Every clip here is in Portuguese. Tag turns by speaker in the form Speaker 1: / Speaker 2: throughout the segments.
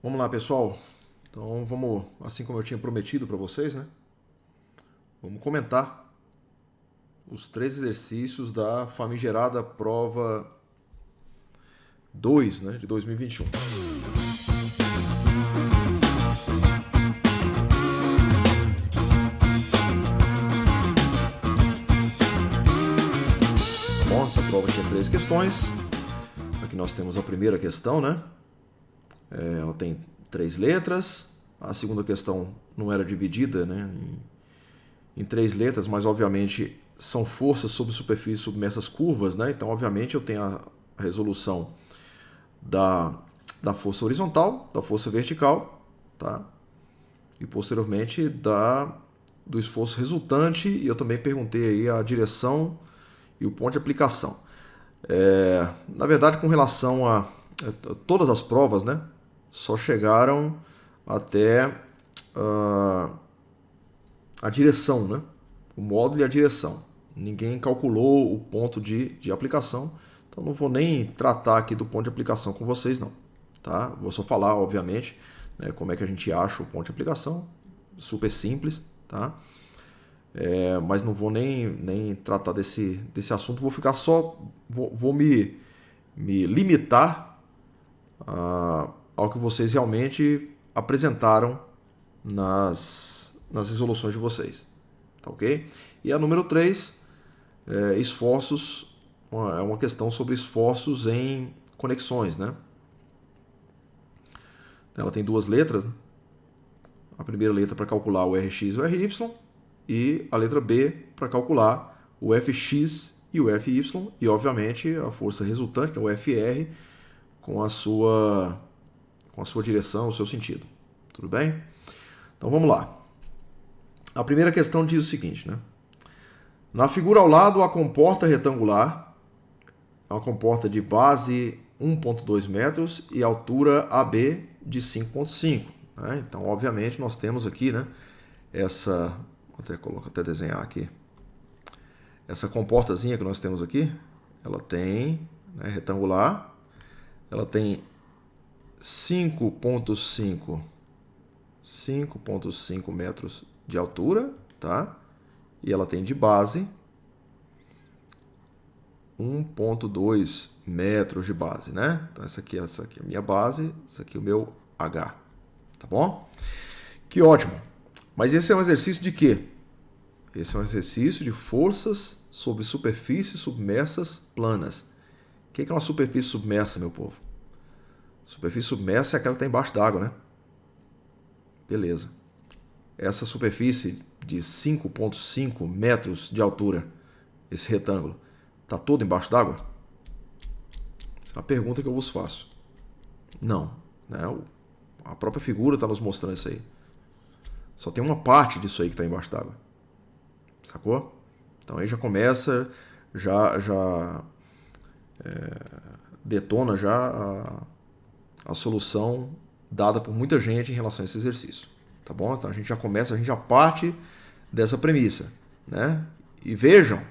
Speaker 1: Vamos lá, pessoal. Então vamos, assim como eu tinha prometido para vocês, né? Vamos comentar os 3 exercícios da famigerada prova 2, né, de 2021. Bom, essa prova tinha 3 questões. Aqui nós temos a primeira questão, né? Ela tem 3 letras. A segunda questão não era dividida, né, em 3 letras, mas obviamente são forças sobre superfície submersas curvas, né? Então, obviamente, eu tenho a resolução da força horizontal, da força vertical, tá? E posteriormente do esforço resultante, e eu também perguntei aí a direção e o ponto de aplicação. Na verdade, com relação a todas as provas, né, só chegaram até a direção, né, o módulo e a direção. Ninguém calculou o ponto de aplicação, então não vou nem tratar aqui do ponto de aplicação com vocês, não. Tá? Vou só falar, obviamente, né, como é que a gente acha o ponto de aplicação, super simples, tá? Mas não vou nem tratar desse assunto, vou ficar só, vou me limitar ao que vocês realmente apresentaram nas resoluções de vocês, tá ok? E a número 3, esforços, é uma questão sobre esforços em conexões, né? Ela tem 2 letras, né? A primeira letra para calcular o Rx e o Ry, e a letra B para calcular o Fx e o Fy, e obviamente a força resultante, o Fr, com a sua direção, o seu sentido. Tudo bem? Então vamos lá. A primeira questão diz o seguinte, né? Na figura ao lado, a comporta retangular é uma comporta de base 1,2 metros e altura AB de 5,5. Né? Então, obviamente, nós temos aqui, né, vou até desenhar aqui. Essa comportazinha que nós temos aqui, ela tem, né, retangular, ela tem 5,5 metros de altura, tá? E ela tem de base 1,2 metros de base, né? Então essa aqui é a minha base, essa aqui é o meu H, tá bom? Que ótimo! Mas esse é um exercício de quê? Esse é um exercício de forças sobre superfícies submersas planas. O que é uma superfície submersa, meu povo? Superfície submersa é aquela que está embaixo d'água, né? Beleza. Essa superfície de 5,5 metros de altura, esse retângulo, está todo embaixo d'água? É a pergunta que eu vos faço. Não. Né? A própria figura está nos mostrando isso aí. Só tem uma parte disso aí que está embaixo d'água. Sacou? Então aí já começa, detona já a solução dada por muita gente em relação a esse exercício. Tá bom? Então a gente já parte dessa premissa. Né? E vejam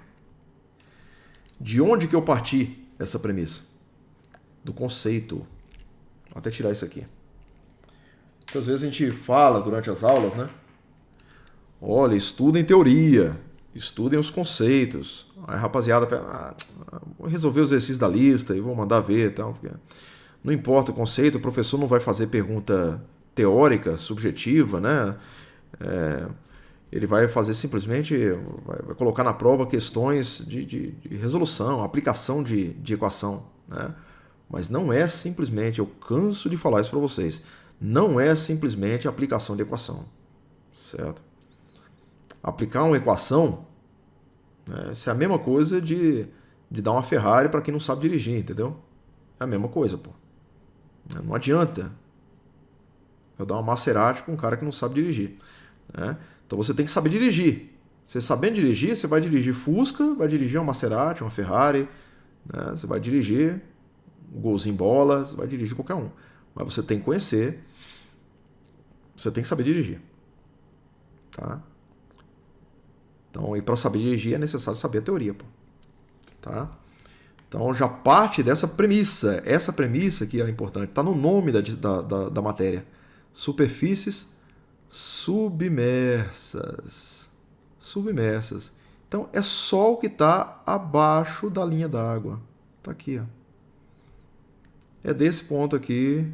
Speaker 1: de onde que eu parti essa premissa. Do conceito. Vou até tirar isso aqui. Muitas vezes a gente fala durante as aulas, né? Olha, estudem teoria, estudem os conceitos. Aí a rapaziada, vou resolver os exercícios da lista e vou mandar ver e tal. Porque não importa o conceito, o professor não vai fazer pergunta teórica, subjetiva, né? Ele vai fazer simplesmente, vai colocar na prova questões de resolução, aplicação de equação, né? Mas não é simplesmente, eu canso de falar isso para vocês, não é simplesmente aplicação de equação, certo? Aplicar uma equação, né, isso é a mesma coisa de dar uma Ferrari para quem não sabe dirigir, entendeu? É a mesma coisa, pô. Não adianta eu dar uma Maserati para um cara que não sabe dirigir, né? Então você tem que saber dirigir. Você sabendo dirigir, você vai dirigir Fusca, vai dirigir uma Maserati, uma Ferrari, né? Você vai dirigir um golzinho bola, você vai dirigir qualquer um. Mas você tem que conhecer, você tem que saber dirigir. Tá? Então, e para saber dirigir é necessário saber a teoria. Pô. Tá? Então já parte dessa premissa. Essa premissa que é importante. Está no nome da matéria. Superfícies submersas. Submersas. Então é só o que está abaixo da linha d'água. Está aqui. Ó. É desse ponto aqui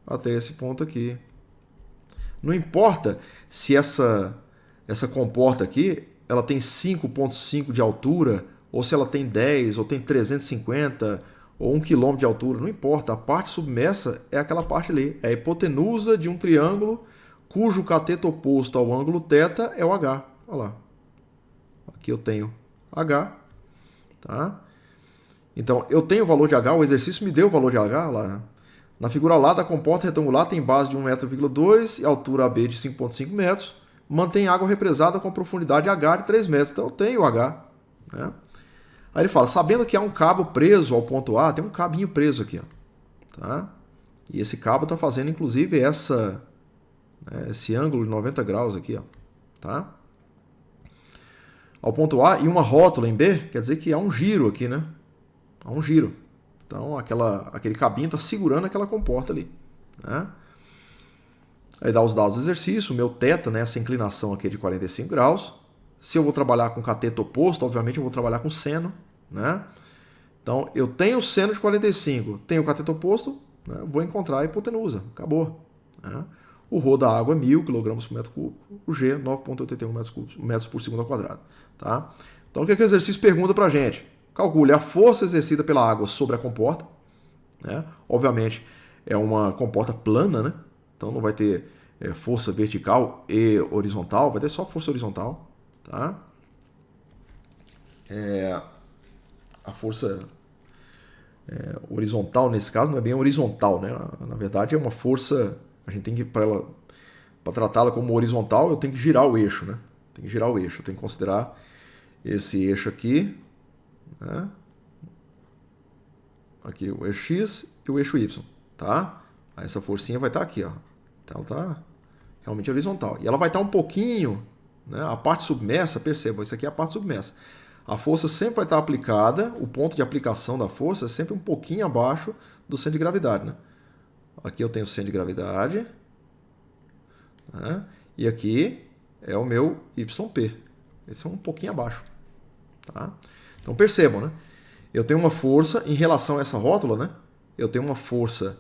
Speaker 1: até esse ponto aqui. Não importa se essa comporta aqui ela tem 5,5 de altura, ou se ela tem 10, ou tem 350, ou 1 km de altura, não importa. A parte submersa é aquela parte ali. É a hipotenusa de um triângulo cujo cateto oposto ao ângulo θ é o H. Olha lá. Aqui eu tenho H. Tá? Então, eu tenho o valor de H, o exercício me deu o valor de H. Lá. Na figura lá da comporta retangular tem base de 1,2 m e altura AB de 5,5 metros. Mantém água represada com profundidade H de 3 metros. Então eu tenho H. Né? Aí ele fala, sabendo que há um cabo preso ao ponto A, tem um cabinho preso aqui. Ó, tá? E esse cabo está fazendo inclusive esse ângulo de 90 graus aqui. Ó, tá? Ao ponto A e uma rótula em B, quer dizer que há um giro aqui. Né? Há um giro. Então aquele cabinho está segurando aquela comporta ali. Né? Aí dá os dados do exercício, o meu θ, né, essa inclinação aqui é de 45 graus. Se eu vou trabalhar com cateto oposto, obviamente eu vou trabalhar com seno. Né? Então eu tenho seno de 45, tenho o cateto oposto, né, vou encontrar a hipotenusa. Acabou. Né? O ρ da água é 1000 kg por metro cúbico, o G 9,81 metros por segundo ao quadrado. Tá? Então o que o exercício pergunta para a gente? Calcule a força exercida pela água sobre a comporta. Né? Obviamente é uma comporta plana, né? Então não vai ter força vertical e horizontal, vai ter só força horizontal. Tá? A força horizontal, nesse caso, não é bem horizontal. Né? Na verdade, é uma força. A gente tem que, para tratá-la como horizontal, eu tenho que girar o eixo. Né? Tem que girar o eixo. Eu tenho que considerar esse eixo aqui. Né? Aqui o eixo X e o eixo Y. Tá? Aí essa forcinha vai estar aqui. Ó. Então ela está realmente horizontal. E ela vai estar um pouquinho, né, a parte submersa, percebam, isso aqui é a parte submersa. A força sempre vai estar aplicada, o ponto de aplicação da força é sempre um pouquinho abaixo do centro de gravidade. Né? Aqui eu tenho o centro de gravidade. Né? E aqui é o meu YP. Eles são um pouquinho abaixo. Tá? Então percebam, né? Eu tenho uma força em relação a essa rótula, né? Eu tenho uma força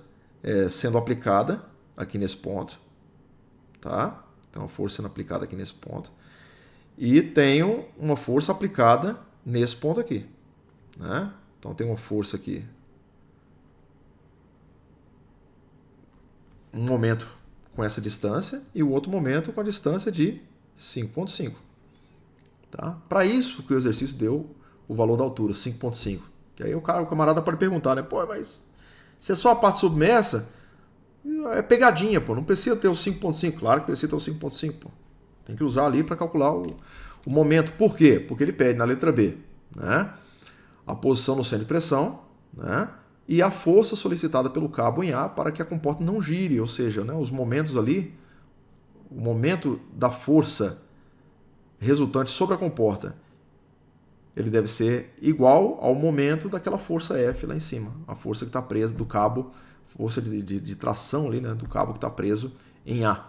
Speaker 1: sendo aplicada aqui nesse ponto, tá? Então a força sendo aplicada aqui nesse ponto e tenho uma força aplicada nesse ponto aqui, né? Então tem uma força aqui, um momento com essa distância e o outro momento com a distância de 5,5, tá? Para isso que o exercício deu o valor da altura, 5,5. Que aí o camarada pode perguntar, né? Pô, mas se é só a parte submersa, é pegadinha, pô. Não precisa ter o 5,5. Claro que precisa ter o 5,5, pô. Tem que usar ali para calcular o momento. Por quê? Porque ele pede na letra B, né, a posição no centro de pressão, né, e a força solicitada pelo cabo em A para que a comporta não gire. Ou seja, né, os momentos ali, o momento da força resultante sobre a comporta, ele deve ser igual ao momento daquela força F lá em cima. A força que está presa do cabo, força de tração ali, né, do cabo que está preso em A.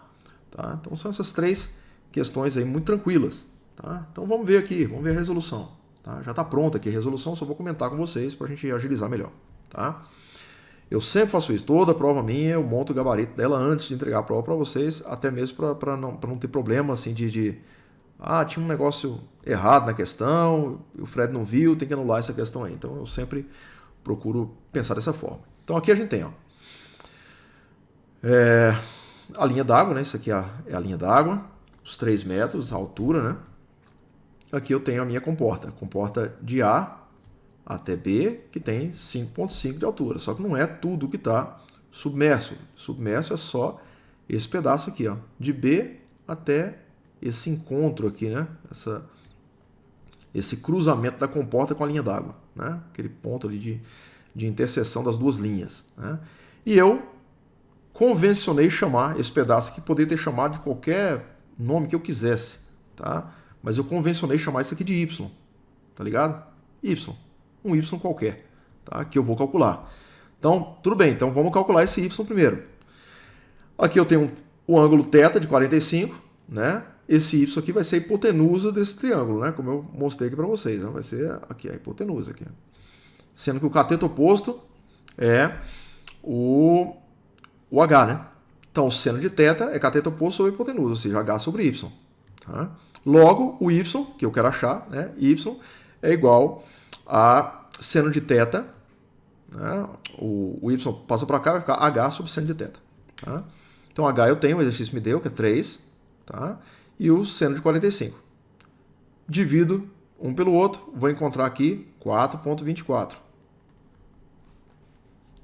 Speaker 1: Tá? Então são essas três questões aí muito tranquilas. Tá? Então vamos ver aqui, vamos ver a resolução. Tá? Já está pronta aqui a resolução, só vou comentar com vocês para a gente agilizar melhor. Tá? Eu sempre faço isso, toda prova minha eu monto o gabarito dela antes de entregar a prova para vocês, até mesmo para não ter problema assim tinha um negócio errado na questão, o Fred não viu, tem que anular essa questão aí. Então eu sempre procuro pensar dessa forma. Então aqui a gente tem, ó, a linha d'água, né? Isso aqui é a linha d'água, os 3 metros, a altura, né? Aqui eu tenho a minha comporta de A até B, que tem 5,5 de altura. Só que não é tudo que está submerso. Submerso é só esse pedaço aqui, ó, de B até esse encontro aqui, né? Esse cruzamento da comporta com a linha d'água, né? Aquele ponto ali de interseção das duas linhas, né? E eu convencionei chamar esse pedaço aqui, poderia ter chamado de qualquer nome que eu quisesse, tá? Mas eu convencionei chamar isso aqui de Y, tá ligado? Y, um Y qualquer, tá? Que eu vou calcular. Então, tudo bem, então vamos calcular esse y primeiro. Aqui eu tenho o ângulo θ de 45, né? Esse y aqui vai ser a hipotenusa desse triângulo, né? Como eu mostrei aqui para vocês, né? Vai ser aqui a hipotenusa aqui. Sendo que o cateto oposto é o h, né? Então, o seno de θ é cateto oposto sobre a hipotenusa, ou seja, h sobre y. Tá? Logo, o y, que eu quero achar, né? Y é igual a seno de θ, né? O y passa para cá, vai ficar h sobre seno de θ. Tá? Então, h eu tenho, o exercício me deu, que é 3, tá? E o seno de 45. Divido um pelo outro, vou encontrar aqui 4,24.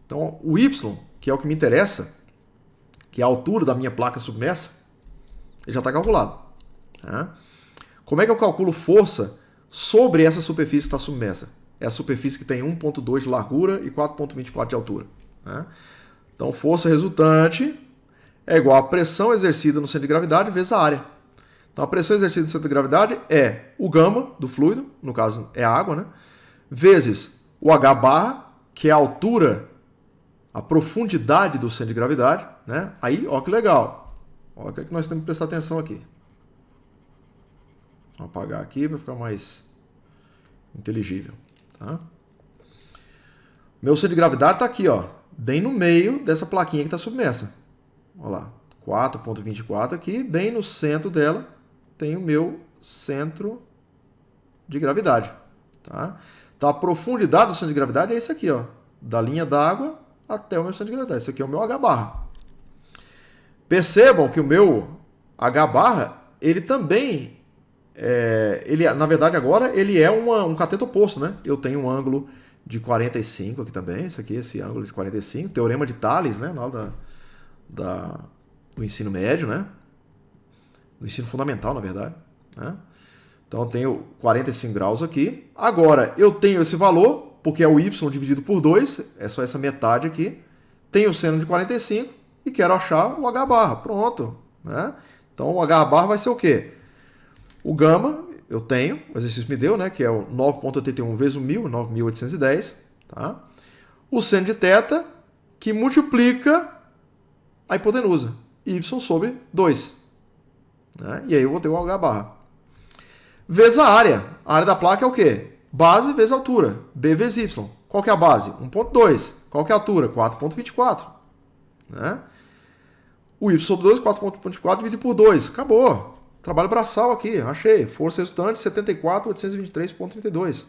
Speaker 1: Então, o y, que é o que me interessa, que é a altura da minha placa submersa, ele já está calculado. Tá? Como é que eu calculo força sobre essa superfície que está submersa? É a superfície que tem 1,2 de largura e 4,24 de altura. Tá? Então, força resultante é igual à pressão exercida no centro de gravidade vezes a área. Então, a pressão exercida no centro de gravidade é o gama do fluido, no caso é a água, né? Vezes o H barra, que é a altura, a profundidade do centro de gravidade, né? Aí, ó que legal. Olha o que nós temos que prestar atenção aqui. Vou apagar aqui para ficar mais inteligível. Tá? Meu centro de gravidade está aqui, ó, bem no meio dessa plaquinha que está submersa. Olha lá, 4,24 aqui, bem no centro dela tem o meu centro de gravidade. Tá? Então, a profundidade do centro de gravidade é esse aqui, ó, da linha d'água até o meu centro de gravidade. Esse aqui é o meu H barra. Percebam que o meu H barra, ele também, na verdade agora, ele é um cateto oposto, né? Eu tenho um ângulo de 45 aqui também, esse ângulo de 45, teorema de Thales, né? Lá do ensino médio, né? Do ensino fundamental, na verdade. Né? Então eu tenho 45 graus aqui. Agora, eu tenho esse valor, porque é o y dividido por 2, é só essa metade aqui. Tenho o seno de 45 e quero achar o H barra. Pronto. Né? Então o H barra vai ser o quê? O gama, eu tenho, o exercício me deu, né? Que é o 9,81 vezes o 1000, 9.810. Tá? O seno de θ, que multiplica a hipotenusa, y sobre 2. Né? E aí eu vou ter o H barra. Vezes a área. A área da placa é o quê? Base vezes altura. B vezes Y. Qual que é a base? 1,2. Qual que é a altura? 4,24. Né? O Y sobre 2, 4,24 dividido por 2. Acabou. Trabalho braçal aqui. Achei. Força resultante, 74.823,32.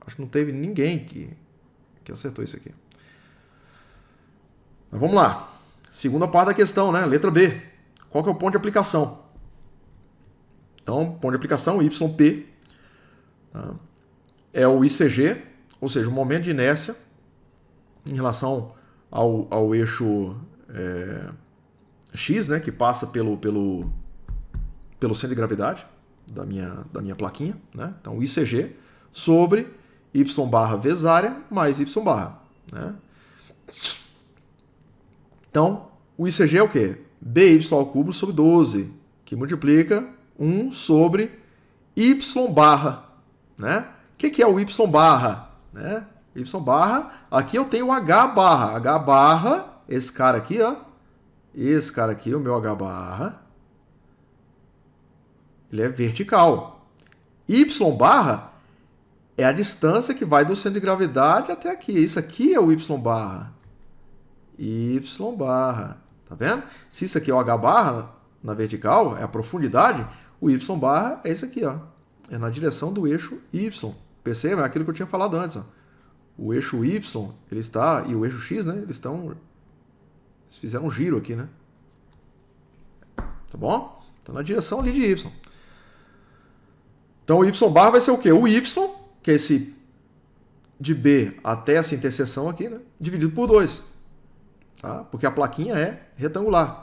Speaker 1: Acho que não teve ninguém que acertou isso aqui. Mas vamos lá. Segunda parte da questão, né? Letra B. Qual que é o ponto de aplicação? Então, ponto de aplicação, YP, tá? É o ICG, ou seja, o momento de inércia em relação ao eixo X, né? Que passa pelo centro de gravidade da minha plaquinha. Né? Então, o ICG sobre Y barra vezes área mais Y barra. Né? Então, o ICG é o quê? BY ao cubo sobre 12, que multiplica 1 sobre Y barra. Né? O que é o Y barra? Né? Y barra, aqui eu tenho o H barra. H barra, esse cara aqui, ó. Esse cara aqui, o meu H barra, ele é vertical. Y barra é a distância que vai do centro de gravidade até aqui. Isso aqui é o Y barra. Y barra. Tá vendo? Se isso aqui é o H barra na vertical, é a profundidade, o Y barra é esse aqui, ó. É na direção do eixo Y. Perceba? É aquilo que eu tinha falado antes, ó. O eixo Y, ele está, e o eixo X, né? Eles fizeram um giro aqui, né? Tá bom? Está na direção ali de Y. Então o Y barra vai ser o quê? O Y, que é esse de B até essa interseção aqui, né? Dividido por 2. Tá? Porque a plaquinha é retangular.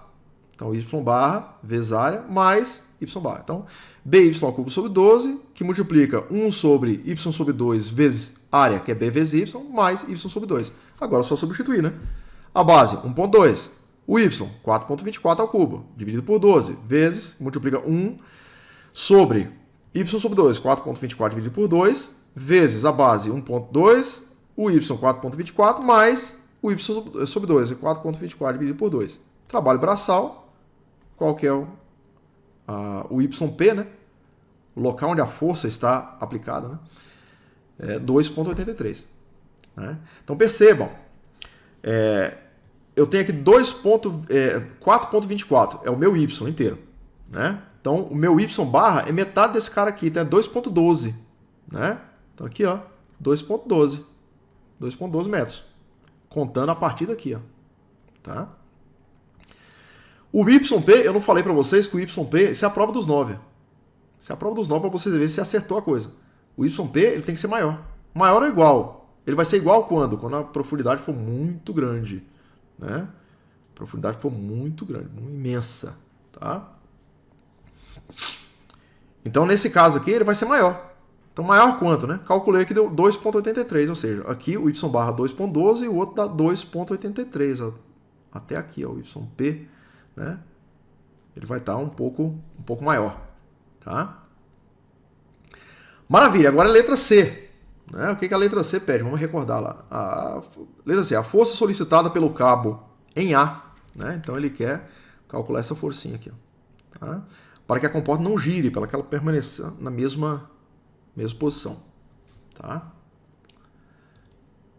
Speaker 1: Então, y barra vezes área mais y barra. Então, by ao cubo sobre 12, que multiplica 1 sobre y sobre 2 vezes área, que é b vezes y, mais y sobre 2. Agora é só substituir, né? A base, 1,2. O y, 4,24 ao cubo, dividido por 12, vezes, multiplica 1 sobre y sobre 2, 4,24 dividido por 2, vezes a base, 1,2, o y 4.24 mais o y sobre 2, é 4.24 dividido por 2. Trabalho braçal, qual que é o YP, né? O local onde a força está aplicada, né? É 2.83. Né? Então percebam, eu tenho aqui 4.24, é o meu y inteiro. Né? Então o meu y barra é metade desse cara aqui, então é 2.12. Né? Então aqui, ó, 2.12 metros. Contando a partir daqui, ó. Tá? O YP, eu não falei para vocês que o YP, isso é a prova dos 9. Isso é a prova dos 9 para vocês verem se acertou a coisa. O YP, ele tem que ser maior. Maior ou igual. Ele vai ser igual quando? Quando a profundidade for muito grande. Né? A profundidade for muito grande, muito imensa. Tá? Então, nesse caso aqui, ele vai ser maior. Então, maior quanto, né? Calculei que deu 2.83, ou seja, aqui o y barra 2.12 e o outro dá 2.83. Até aqui, ó, o YP, né? Ele vai estar um pouco maior, tá? Maravilha, agora a letra C. Né? O que a letra C pede? Vamos recordar lá. A letra C, a força solicitada pelo cabo em A. Né? Então, ele quer calcular essa forcinha aqui. Ó, tá? Para que a comporta não gire, para que ela permaneça na mesma posição. Tá?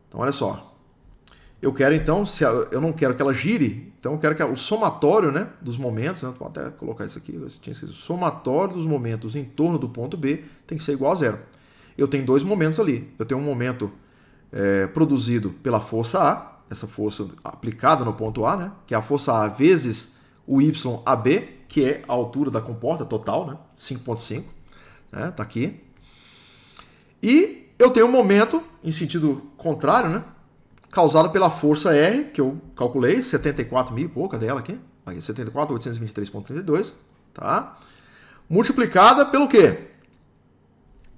Speaker 1: Então, olha só. Eu quero, então, eu não quero que ela gire, então eu quero que o somatório, né, dos momentos, né, vou até colocar isso aqui, eu tinha esquecido, o somatório dos momentos em torno do ponto B tem que ser igual a zero. Eu tenho dois momentos ali. Eu tenho um momento produzido pela força A, essa força aplicada no ponto A, né, que é a força A vezes o YAB, que é a altura da comporta total, né, 5.5, né, tá aqui. E eu tenho um momento, em sentido contrário, né? Causado pela força R, que eu calculei, 74 mil e pouco, cadê ela aqui? Aqui, 74.823.32, tá? Multiplicada pelo quê?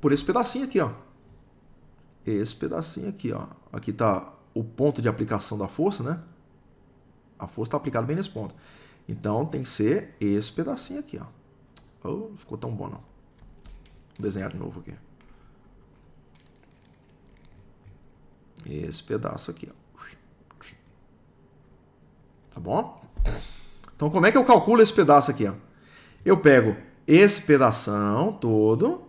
Speaker 1: Por esse pedacinho aqui, ó. Esse pedacinho aqui, ó. Aqui tá o ponto de aplicação da força, né? A força está aplicada bem nesse ponto. Então, tem que ser esse pedacinho aqui, ó. Oh, não ficou tão bom, não. Vou desenhar de novo aqui. Esse pedaço aqui, ó. Tá bom? Então, como é que eu calculo esse pedaço aqui, ó? Eu pego esse pedação todo,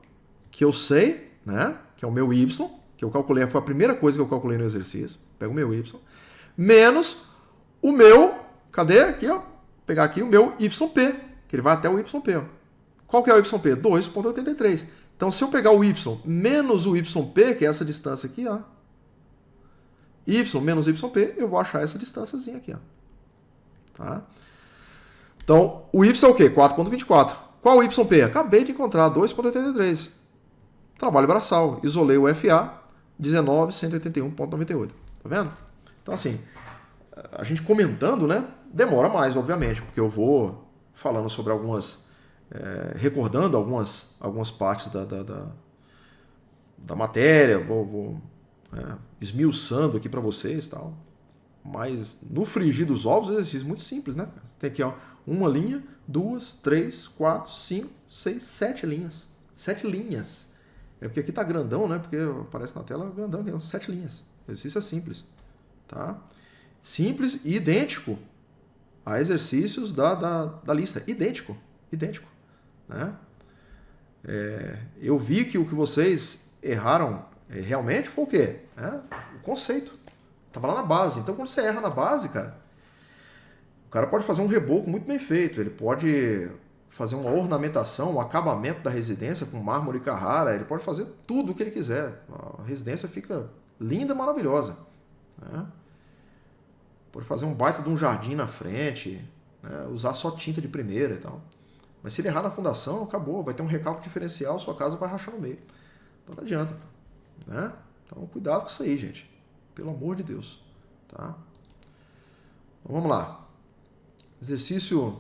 Speaker 1: que eu sei, né? Que é o meu y, que eu calculei, foi a primeira coisa que eu calculei no exercício. Pego o meu y, menos o meu, cadê? Aqui, ó. Vou pegar aqui o meu yp, que ele vai até o yp, ó. Qual que é o yp? 2.83. Então, se eu pegar o y menos o yp, que é essa distância aqui, ó, y menos yp, eu vou achar essa distânciazinha aqui, ó. Tá? Então, o y é o quê? 4.24. Qual o yp? Acabei de encontrar, 2.83. Trabalho braçal. Isolei o FA, 19.181.98. Tá vendo? Então, assim, a gente comentando, né? Demora mais, obviamente, porque eu vou falando sobre algumas... recordando algumas partes da matéria, vou esmiuçando aqui para vocês, tal. Mas no frigir dos ovos, exercício muito simples, né? Você tem aqui, ó, uma linha, 2, 3, 4, 5, 6, 7 linhas. 7 linhas. É porque aqui tá grandão, né? Porque aparece na tela grandão, aqui, 7 linhas. O exercício é simples, tá? Simples e idêntico a exercícios da lista. Idêntico. Né? Eu vi que o que vocês erraram realmente foi o quê? O conceito. Estava lá na base. Então, quando você erra na base, cara, o cara pode fazer um reboco muito bem feito. Ele pode fazer uma ornamentação, um acabamento da residência com mármore e Carrara. Ele pode fazer tudo o que ele quiser. A residência fica linda, maravilhosa. Né? Pode fazer um baita de um jardim na frente, né? Usar só tinta de primeira e tal. Mas se ele errar na fundação, acabou. Vai ter um recalque diferencial, sua casa vai rachar no meio. Então não adianta. Né? Então cuidado com isso aí, gente. Pelo amor de Deus. Tá? Então vamos lá. Exercício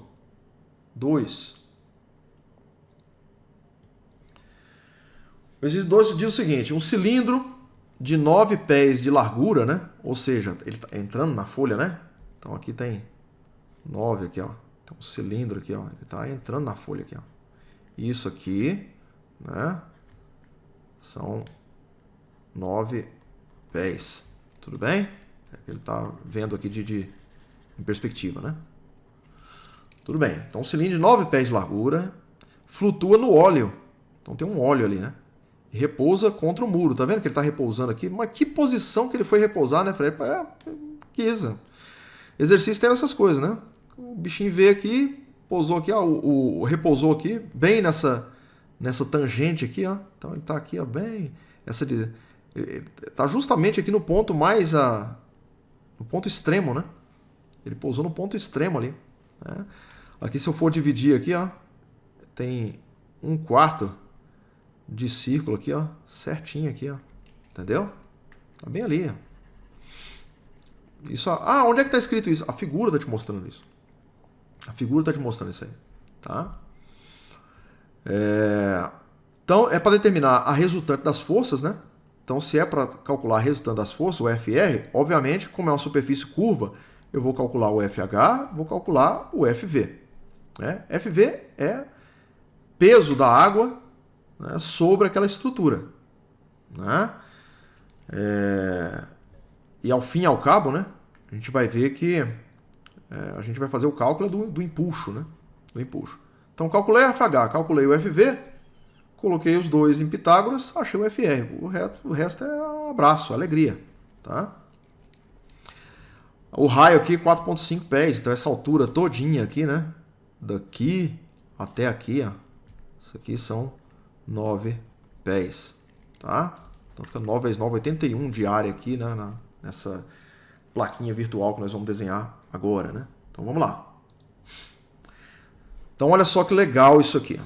Speaker 1: 2. O exercício 2 diz o seguinte. Um cilindro de 9 pés de largura, né? Ou seja, ele está entrando na folha, né? Então aqui tem 9 aqui, ó. Então, um cilindro aqui, ó, ele está entrando na folha aqui, ó. Isso aqui, né? São 9 pés. Tudo bem? Ele está vendo aqui em perspectiva, né? Tudo bem. Então, um cilindro de 9 pés de largura flutua no óleo. Então, tem um óleo ali, né? E repousa contra o muro. Tá vendo que ele está repousando aqui? Mas que posição que ele foi repousar, né, Fred? Que isso. Exercício tem essas coisas, né? O bichinho veio aqui, pousou aqui, ó, repousou aqui, bem nessa tangente aqui, ó. Então, ele está aqui, ó, bem... Está justamente aqui no ponto no ponto extremo, né? Ele pousou no ponto extremo ali, né? Aqui, se eu for dividir aqui, ó, tem 1/4 de círculo aqui, ó, certinho aqui, ó. Entendeu? Tá bem ali, ó. Isso, onde é que tá escrito isso? A figura tá te mostrando isso. A figura tá te mostrando isso aí, tá? Então, é para determinar a resultante das forças, né? Então, se é para calcular a resultante das forças, o FR, obviamente, como é uma superfície curva, eu vou calcular o FH, vou calcular o FV. Né? FV é peso da água, né, sobre aquela estrutura. Né? E ao fim e ao cabo, né, a gente vai ver que a gente vai fazer o cálculo do empuxo. Né? Do empuxo. Então, calculei o FH, calculei o FV, coloquei os dois em Pitágoras, achei o FR. O resto é um abraço, alegria. Tá? O raio aqui, 4,5 pés. Então, essa altura todinha aqui, né? Daqui até aqui, ó. Isso aqui são 9 pés. Tá? Então, fica 9 vezes 9, 81 de área aqui, né? Nessa plaquinha virtual que nós vamos desenhar agora, né? Então, vamos lá. Então, olha só que legal isso aqui.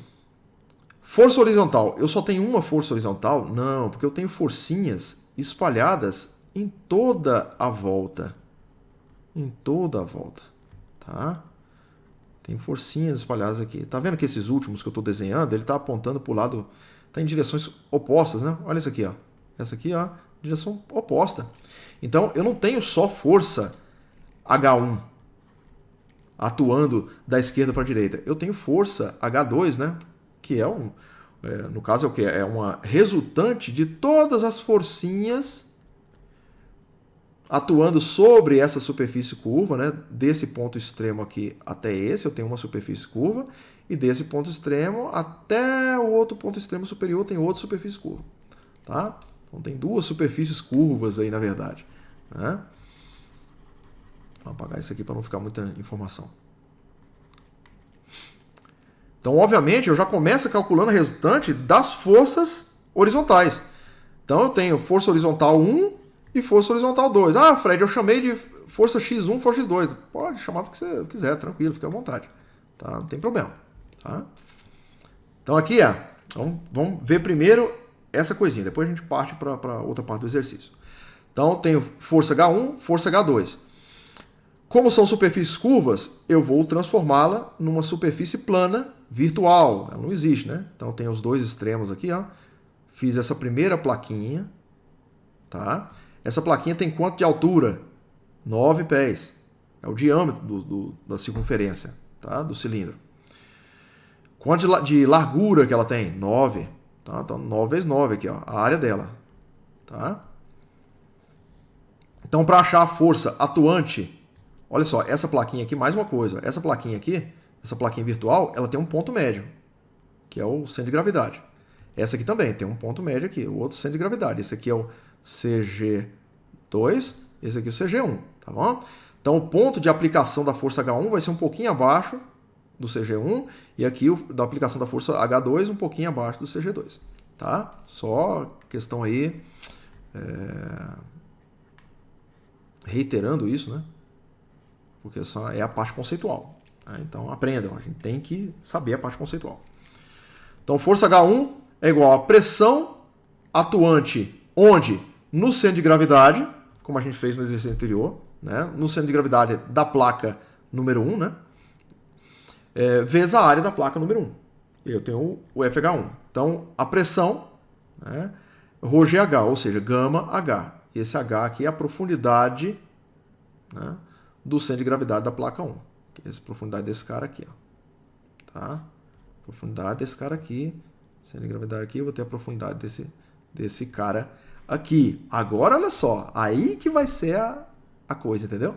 Speaker 1: Força horizontal. Eu só tenho uma força horizontal? Não, porque eu tenho forcinhas espalhadas em toda a volta. Em toda a volta. Tá? Tem forcinhas espalhadas aqui. Tá vendo que esses últimos que eu estou desenhando, ele está apontando para o lado... Está em direções opostas, né? Olha isso aqui, ó. Essa aqui, ó, direção oposta. Então, eu não tenho só força H1 atuando da esquerda para a direita. Eu tenho força H2, né? Que no caso é o quê? É uma resultante de todas as forcinhas atuando sobre essa superfície curva, né? Desse ponto extremo aqui até esse, eu tenho uma superfície curva, e desse ponto extremo até o outro ponto extremo superior tem outra superfície curva. Tá? Então tem duas superfícies curvas aí, na verdade. Né? Vou apagar isso aqui para não ficar muita informação. Então, obviamente, eu já começo calculando a resultante das forças horizontais. Então, eu tenho força horizontal 1 e força horizontal 2. Ah, Fred, eu chamei de força x1, força x2. Pode chamar do que você quiser, tranquilo, fica à vontade. Tá? Não tem problema. Tá? Então, aqui vamos ver primeiro essa coisinha. Depois a gente parte para outra parte do exercício. Então, eu tenho força H1, força H2. Como são superfícies curvas, eu vou transformá-la numa superfície plana virtual. Ela não existe, né? Então, tem os dois extremos aqui, ó. Fiz essa primeira plaquinha, tá? Essa plaquinha tem quanto de altura? 9 pés. É o diâmetro da circunferência, tá? Do cilindro. Quanto de largura que ela tem? 9. Tá? Então, 9 vezes 9 aqui, ó, a área dela. Tá? Então, para achar a força atuante, olha só, essa plaquinha aqui, mais uma coisa. Essa plaquinha aqui, essa plaquinha virtual, ela tem um ponto médio, que é o centro de gravidade. Essa aqui também tem um ponto médio aqui, o outro centro de gravidade. Esse aqui é o CG2, esse aqui é o CG1, tá bom? Então, o ponto de aplicação da força H1 vai ser um pouquinho abaixo do CG1 e aqui da aplicação da força H2 um pouquinho abaixo do CG2, tá? Só questão aí, reiterando isso, né? Porque só é a parte conceitual. Né? Então, aprendam, a gente tem que saber a parte conceitual. Então, força H1 é igual a pressão atuante onde? No centro de gravidade, como a gente fez no exercício anterior, né? No centro de gravidade da placa número 1, né? Vezes a área da placa número 1. Eu tenho o FH1. Então, a pressão, né? ρGH, ou seja, gama H. Esse H aqui é a profundidade, né, do centro de gravidade da placa 1. Que é a profundidade desse cara aqui. Ó. Tá? Profundidade desse cara aqui. Centro de gravidade aqui, eu vou ter a profundidade desse cara aqui. Agora, olha só, aí que vai ser a coisa, entendeu?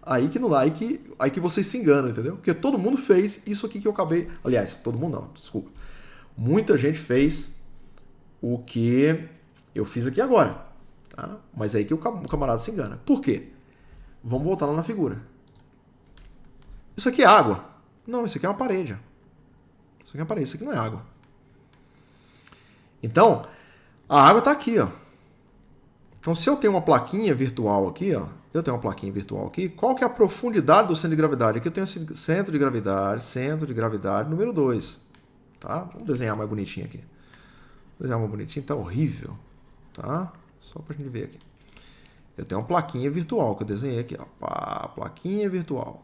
Speaker 1: Aí que não dá, aí que vocês se enganam, entendeu? Porque todo mundo fez isso aqui que eu acabei... Aliás, todo mundo não, desculpa. Muita gente fez o que eu fiz aqui agora. Tá? Mas é aí que o camarada se engana. Por quê? Vamos voltar lá na figura. Isso aqui é água? Não, isso aqui é uma parede. Isso aqui é uma parede, isso aqui não é água. Então, a água está aqui, ó. Então, se eu tenho uma plaquinha virtual aqui, ó, qual que é a profundidade do centro de gravidade? Aqui eu tenho centro de gravidade, número 2. Tá? Vamos desenhar mais bonitinho aqui. Desenhar mais bonitinho, tá horrível. Tá? Só pra gente ver aqui. Eu tenho uma plaquinha virtual que eu desenhei aqui, ó. Pá, plaquinha virtual.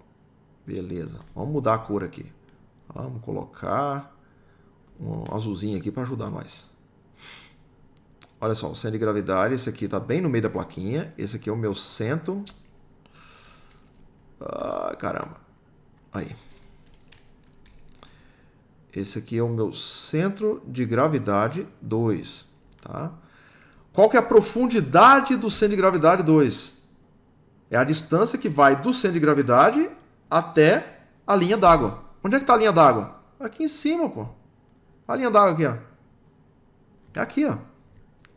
Speaker 1: Beleza. Vamos mudar a cor aqui. Vamos colocar um azulzinho aqui para ajudar nós. Olha só, o centro de gravidade, esse aqui está bem no meio da plaquinha. Esse aqui é o meu centro. Ah, caramba. Aí. Esse aqui é o meu centro de gravidade 2. Tá? Qual que é a profundidade do centro de gravidade 2? É a distância que vai do centro de gravidade até a linha d'água. Onde é que está a linha d'água? Aqui em cima, pô. A linha d'água aqui, ó. É aqui, ó.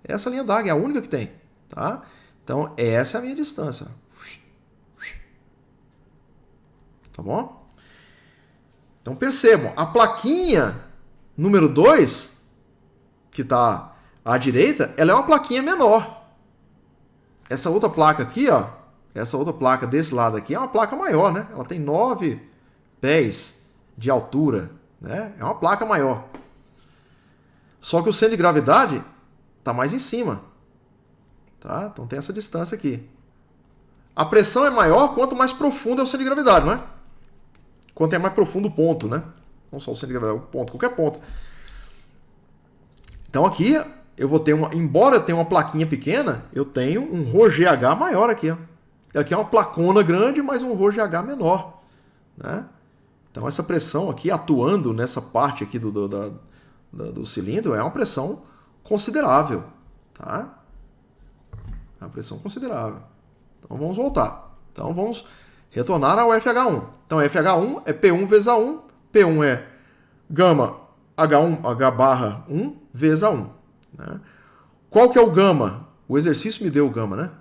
Speaker 1: Essa linha d'água é a única que tem, tá? Então, essa é a minha distância. Tá bom? Então, percebam, a plaquinha número 2, que está à direita, ela é uma plaquinha menor. Essa outra placa aqui, ó, essa outra placa desse lado aqui é uma placa maior, né? Ela tem 9 pés de altura, né? É uma placa maior. Só que o centro de gravidade está mais em cima. Tá? Então tem essa distância aqui. A pressão é maior quanto mais profundo é o centro de gravidade, não é? Quanto é mais profundo o ponto, né? Não só o centro de gravidade, o ponto, qualquer ponto. Então aqui eu vou ter embora eu tenha uma plaquinha pequena, eu tenho um ρGH maior aqui, ó. Aqui é uma placona grande, mas um ρGH menor, né? Então essa pressão aqui atuando nessa parte aqui do cilindro é uma pressão considerável, tá? É uma pressão considerável. Então vamos voltar. Então vamos retornar ao FH1. Então FH1 é P1 vezes A1. P1 é gama H1, H barra 1 vezes A1. Né? Qual que é o gama? O exercício me deu o gama, né?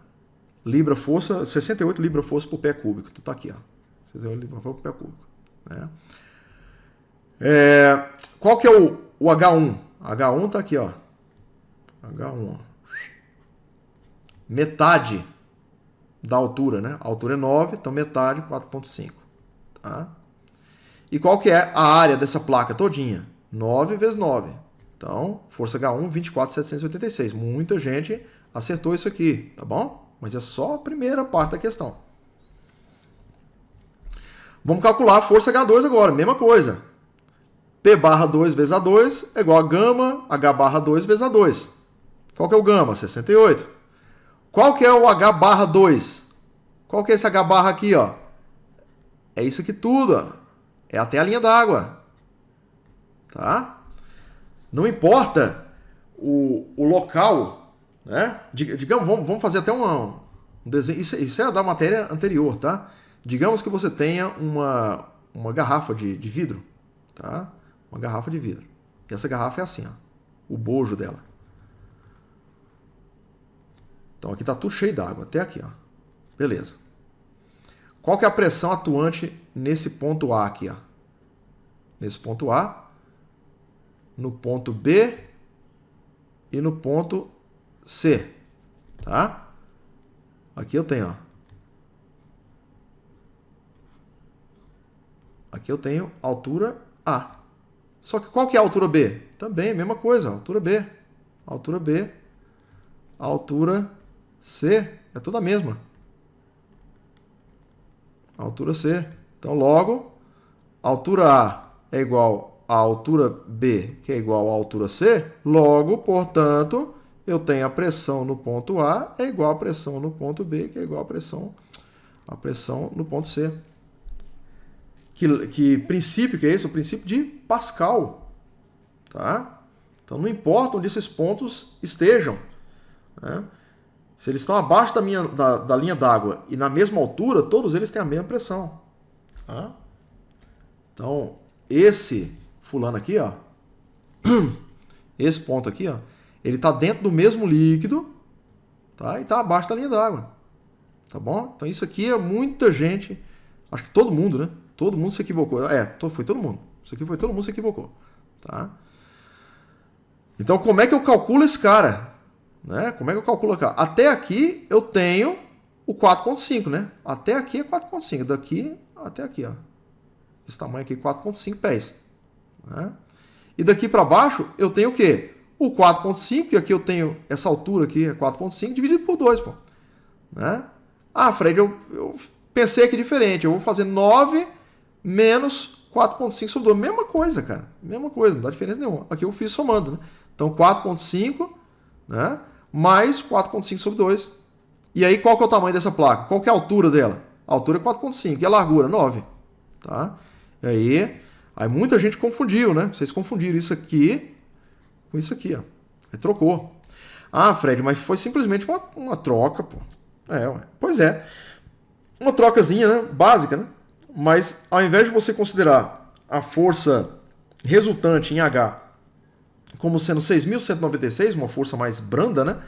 Speaker 1: Libra força, 68 libra força por pé cúbico. Tu tá aqui, ó. 68 libra força por pé cúbico. Né? Qual que é o H1? H1 tá aqui, ó. H1, ó. Metade da altura, né? A altura é 9, então metade, 4,5. Tá? E qual que é a área dessa placa todinha? 9 vezes 9. Então, força H1, 24.786. Muita gente acertou isso aqui, tá bom? Mas é só a primeira parte da questão. Vamos calcular a força H2 agora, mesma coisa. P barra 2 vezes A2 é igual a gama H barra 2 vezes A2. Qual que é o gama? 68. Qual que é o H barra 2? Qual que é esse H barra aqui, ó? É isso aqui tudo, ó. É até a linha d'água. Tá? Não importa o local, né? Digamos, vamos fazer até um desenho. Isso é da matéria anterior, tá? Digamos que você tenha uma garrafa de vidro, tá? Uma garrafa de vidro. E essa garrafa é assim, ó. O bojo dela. Então aqui está tudo cheio d'água, até aqui, ó. Beleza. Qual que é a pressão atuante nesse ponto A aqui, ó? Nesse ponto A, no ponto B e no ponto C, tá? Aqui eu tenho, ó. Aqui eu tenho altura A. Só que qual que é a altura B? Também, mesma coisa, altura B. Altura B. Altura C é toda a mesma. Altura C. Então, logo, altura A é igual a altura B, que é igual à altura C. Logo, portanto, eu tenho a pressão no ponto A é igual à pressão no ponto B, que é igual à pressão no ponto C. Que princípio que é esse? O princípio de Pascal. Tá? Então, não importa onde esses pontos estejam. né? Se eles estão abaixo da linha d'água e na mesma altura, todos eles têm a mesma pressão. Tá? Então, esse fulano aqui, ó, esse ponto aqui, ó, ele está dentro do mesmo líquido, tá? E está abaixo da linha d'água. Tá bom? Então isso aqui é muita gente, acho que todo mundo, né? Todo mundo se equivocou. Foi todo mundo. Isso aqui foi todo mundo se equivocou. Tá? Então como é que eu calculo esse cara? Né? Como é que eu calculo aqui? Até aqui eu tenho o 4.5, né? Até aqui é 4.5. Daqui até aqui, ó. Esse tamanho aqui, 4.5 pés. Né? E daqui para baixo eu tenho o quê? O 4.5, que aqui eu tenho essa altura aqui, é 4.5 dividido por 2, pô. Né? Ah, Fred, eu pensei aqui diferente. Eu vou fazer 9 menos 4.5 sobre 2. Mesma coisa, cara. Mesma coisa, não dá diferença nenhuma. Aqui eu fiz somando, né? Então 4.5, né? Mais 4.5 sobre 2. E aí qual que é o tamanho dessa placa? Qual que é a altura dela? A altura é 4.5 e a largura 9. Tá? E aí muita gente confundiu, né? Vocês confundiram isso aqui com isso aqui, ó. Aí trocou. Ah, Fred, mas foi simplesmente uma troca, pô. Pois é. Uma trocazinha, né? Básica, né? Mas ao invés de você considerar a força resultante em H como sendo 6.196, uma força mais branda, né?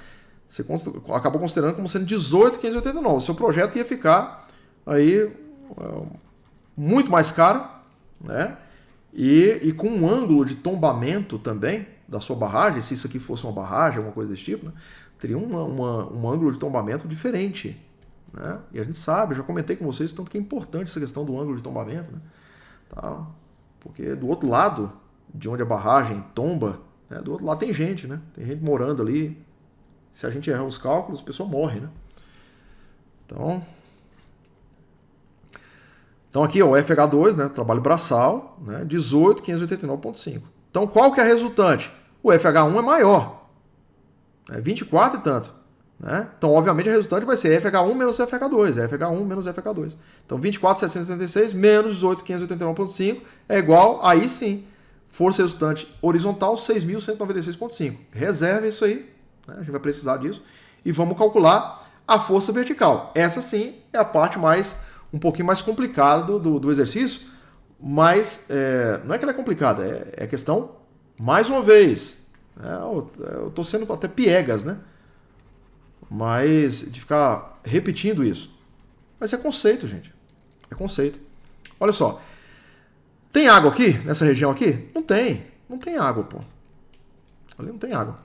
Speaker 1: Você acabou considerando como sendo 18.589. O seu projeto ia ficar aí muito mais caro, né? E com um ângulo de tombamento também da sua barragem, se isso aqui fosse uma barragem, alguma coisa desse tipo, né? Teria um ângulo de tombamento diferente. Né? E a gente sabe, eu já comentei com vocês, tanto que é importante essa questão do ângulo de tombamento. Né? Tá? Porque do outro lado, de onde a barragem tomba, né? Do outro lado tem gente, né? Tem gente morando ali. Se a gente errar os cálculos, a pessoa morre. Né? Então aqui, ó, o FH2, né? Trabalho braçal, né? 18.589,5. Então qual que é a resultante? O FH1 é maior. 24 e tanto. Né? Então, obviamente, a resultante vai ser FH1 menos FH2. FH1 menos FH2. Então, 24.776 menos 18.589,5 é igual, aí sim, força resultante horizontal 6.196,5. Reserve isso aí. Né? A gente vai precisar disso. E vamos calcular a força vertical. Essa sim é a parte um pouquinho mais complicada do exercício. Mas não é que ela é complicada, é questão, mais uma vez, eu estou sendo até piegas, né? Mas de ficar repetindo isso. Mas é conceito, gente. É conceito. Olha só. Tem água aqui, nessa região aqui? Não tem. Não tem água, pô. Ali não tem água.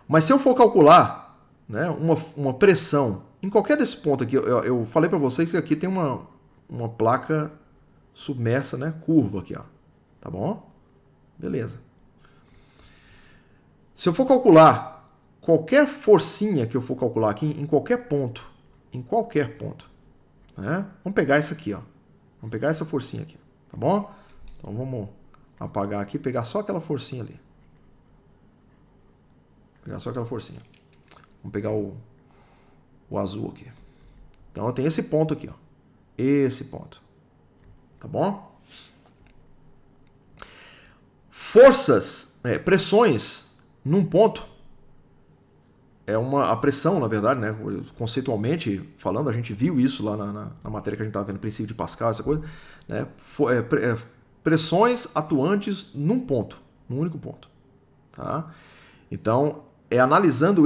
Speaker 1: Mas se eu for calcular, né, uma pressão em qualquer desse ponto aqui, eu falei para vocês que aqui tem uma placa submersa, né, curva aqui, ó. Tá bom? Beleza. Se eu for calcular qualquer forcinha que eu for calcular aqui em qualquer ponto, né? Vamos pegar isso aqui, ó. Vamos pegar essa forcinha aqui, tá bom? Então vamos apagar aqui, pegar só aquela forcinha ali. Pegar só aquela forcinha. Vamos pegar o azul aqui. Então eu tenho esse ponto aqui, ó. Esse ponto. Tá bom? Forças, pressões num ponto a pressão, na verdade, né? Conceitualmente falando, a gente viu isso lá na matéria que a gente estava vendo, princípio de Pascal, essa coisa, né? Pressões atuantes num único ponto. Tá? Então, analisando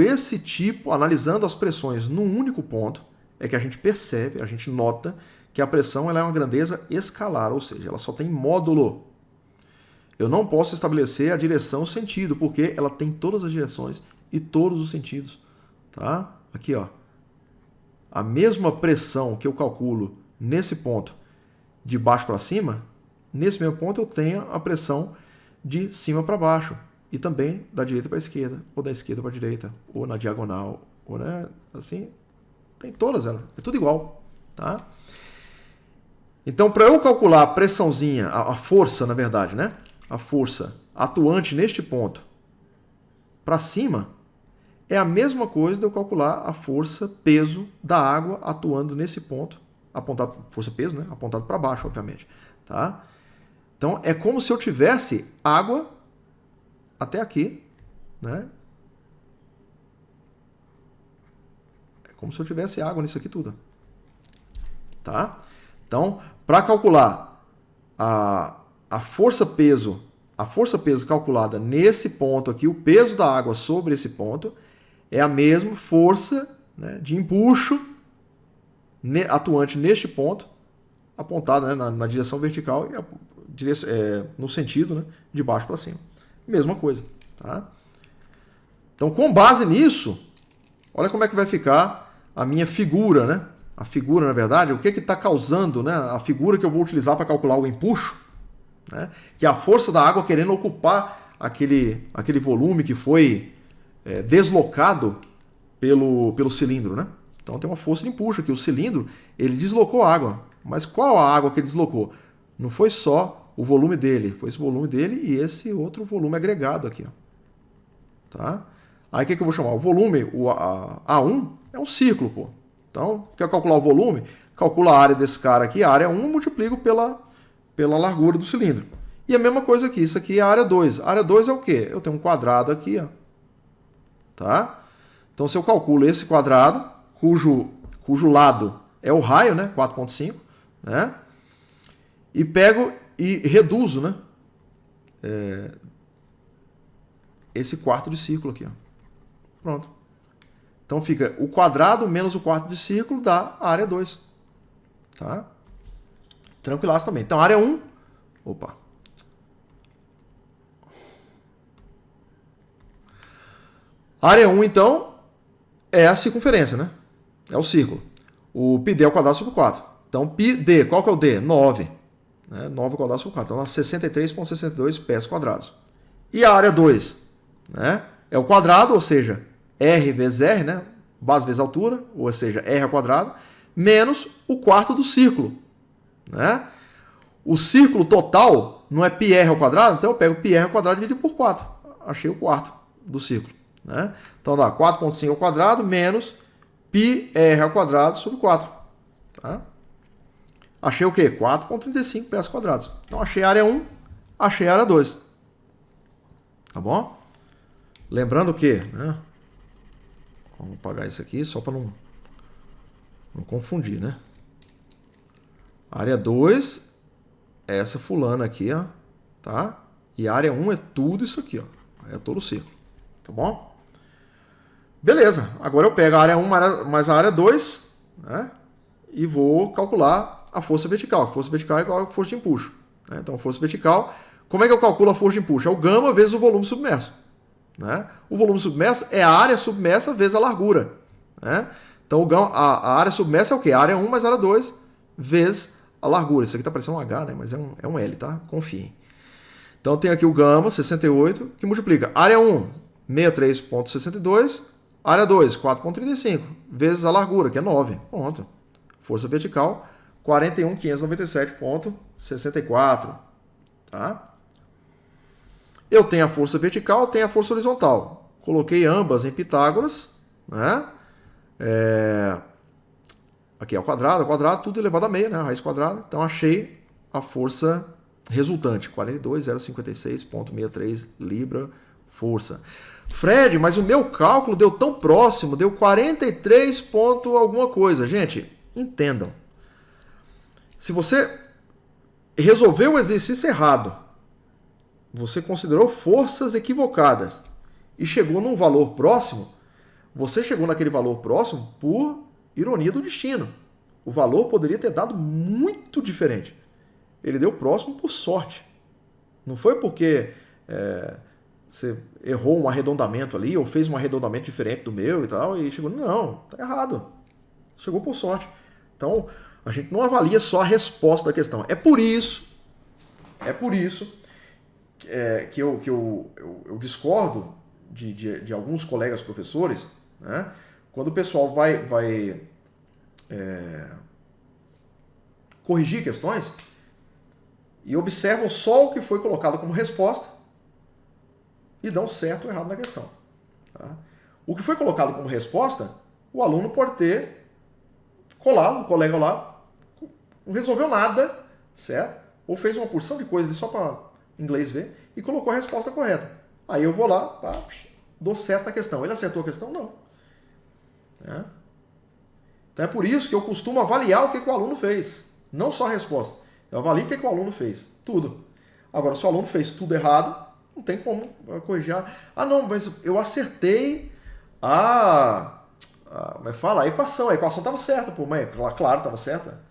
Speaker 1: analisando as pressões num único ponto, é que a gente percebe, a gente nota que a pressão ela é uma grandeza escalar, ou seja, ela só tem módulo. Eu não posso estabelecer a direção sentido, porque ela tem todas as direções e todos os sentidos. Tá? Aqui, ó. A mesma pressão que eu calculo nesse ponto de baixo para cima, nesse mesmo ponto eu tenho a pressão de cima para baixo. E também da direita para a esquerda, ou da esquerda para a direita, ou na diagonal, ou né, assim. Tem todas elas. É tudo igual. Tá? Então, para eu calcular a pressãozinha, a força, na verdade, né? A força atuante neste ponto para cima é a mesma coisa de eu calcular a força peso da água atuando nesse ponto, apontado força peso, né? Apontado para baixo, obviamente, tá? Então é como se eu tivesse água até aqui, né? como se eu tivesse água nisso aqui tudo. Tá? Então, para calcular a força-peso calculada nesse ponto aqui, o peso da água sobre esse ponto, é a mesma força, né, de empuxo atuante neste ponto, apontada, né, na direção vertical e no sentido, né, de baixo para cima. Mesma coisa. Tá? Então, com base nisso, olha como é que vai ficar a minha figura, né? A figura, na verdade, o que está causando, né? A figura que eu vou utilizar para calcular o empuxo, né? Que é a força da água querendo ocupar aquele volume que foi deslocado pelo cilindro, né? Então tem uma força de empuxo aqui. O cilindro, ele deslocou a água. Mas qual a água que ele deslocou? Não foi só o volume dele, foi esse volume dele e esse outro volume agregado aqui. Ó. Tá? Aí o que eu vou chamar? O volume, A1, é um círculo, pô. Então, quer calcular o volume? Calcula a área desse cara aqui, a área 1, multiplico pela largura do cilindro. E a mesma coisa aqui, isso aqui é a área 2. A área 2 é o quê? Eu tenho um quadrado aqui, ó. Tá? Então, se eu calculo esse quadrado, cujo lado é o raio, né? 4,5, né? E pego e reduzo, né? Esse quarto de círculo aqui, ó. Pronto. Então fica o quadrado menos o quarto de círculo dá a área 2. Tá? Tranquilaço também. Então, área 1. Opa. Área 1, então, é a circunferência, né? É o círculo. O πd ao quadrado sobre 4. Então, πd, qual que é o d? 9. Né? 9 ao quadrado sobre 4. Então, 63,62 pés quadrados. E a área 2? Né? É o quadrado, ou seja, R vezes R, né? Base vezes altura, ou seja, R ao quadrado, menos o quarto do círculo. Né? O círculo total não é πr ao quadrado, então eu pego πr ao quadrado e divido por 4. Achei o quarto do círculo. Né? Então dá 4,5 ao quadrado menos πr ao quadrado sobre 4. Tá? Achei o quê? 4,35 pés quadrados. Então achei a área 1, achei a área 2. Tá bom? Lembrando que... Né? Vamos apagar isso aqui só para não confundir, né? Área 2 é essa fulana aqui, ó, tá? E a área 1 é tudo isso aqui, ó. É todo o círculo, tá bom? Beleza, agora eu pego a área 1 mais a área 2, né? E vou calcular a força vertical. A força vertical é igual a força de empuxo. Né? Então, a força vertical, como é que eu calculo a força de empuxo? É o gama vezes o volume submerso. Né? O volume submerso é a área submersa vezes a largura. Né? Então, a área submersa é o quê? A área 1 mais a área 2 vezes a largura. Isso aqui está parecendo um H, né? Mas é um L, tá? Confiem. Então, tem aqui o gama, 68, que multiplica área 1, 63,62, área 2, 4,35, vezes a largura, que é 9. Pronto. Força vertical, 41.597,64. Tá? Eu tenho a força vertical, tenho a força horizontal. Coloquei ambas em Pitágoras, né? Aqui é o quadrado, tudo elevado a meio, né? A raiz quadrada. Então, achei a força resultante, 42.056,63 libra força. Fred, mas o meu cálculo deu tão próximo, deu 43 ponto alguma coisa. Gente, entendam. Se você resolveu o exercício errado, você considerou forças equivocadas e chegou num valor próximo, você chegou naquele valor próximo por ironia do destino. O valor poderia ter dado muito diferente. Ele deu próximo por sorte. Não foi porque você errou um arredondamento ali ou fez um arredondamento diferente do meu e tal e chegou... Não, tá errado. Chegou por sorte. Então, a gente não avalia só a resposta da questão. É por isso que eu discordo de alguns colegas professores, né? Quando o pessoal vai corrigir questões e observam só o que foi colocado como resposta e dão certo ou errado na questão. Tá? O que foi colocado como resposta, o aluno pode ter colado, o colega lá, não resolveu nada, certo? Ou fez uma porção de coisa ali só para inglês ver e colocou a resposta correta. Aí eu vou lá, dou certo na questão. Ele acertou a questão? Não. Então é por isso que eu costumo avaliar o que o aluno fez. Não só a resposta. Eu avalio o que o aluno fez. Tudo. Agora, se o aluno fez tudo errado, não tem como corrigir. Ah, não, mas eu acertei como é que fala? A equação. A equação estava certa, pô, mas claro, estava certa.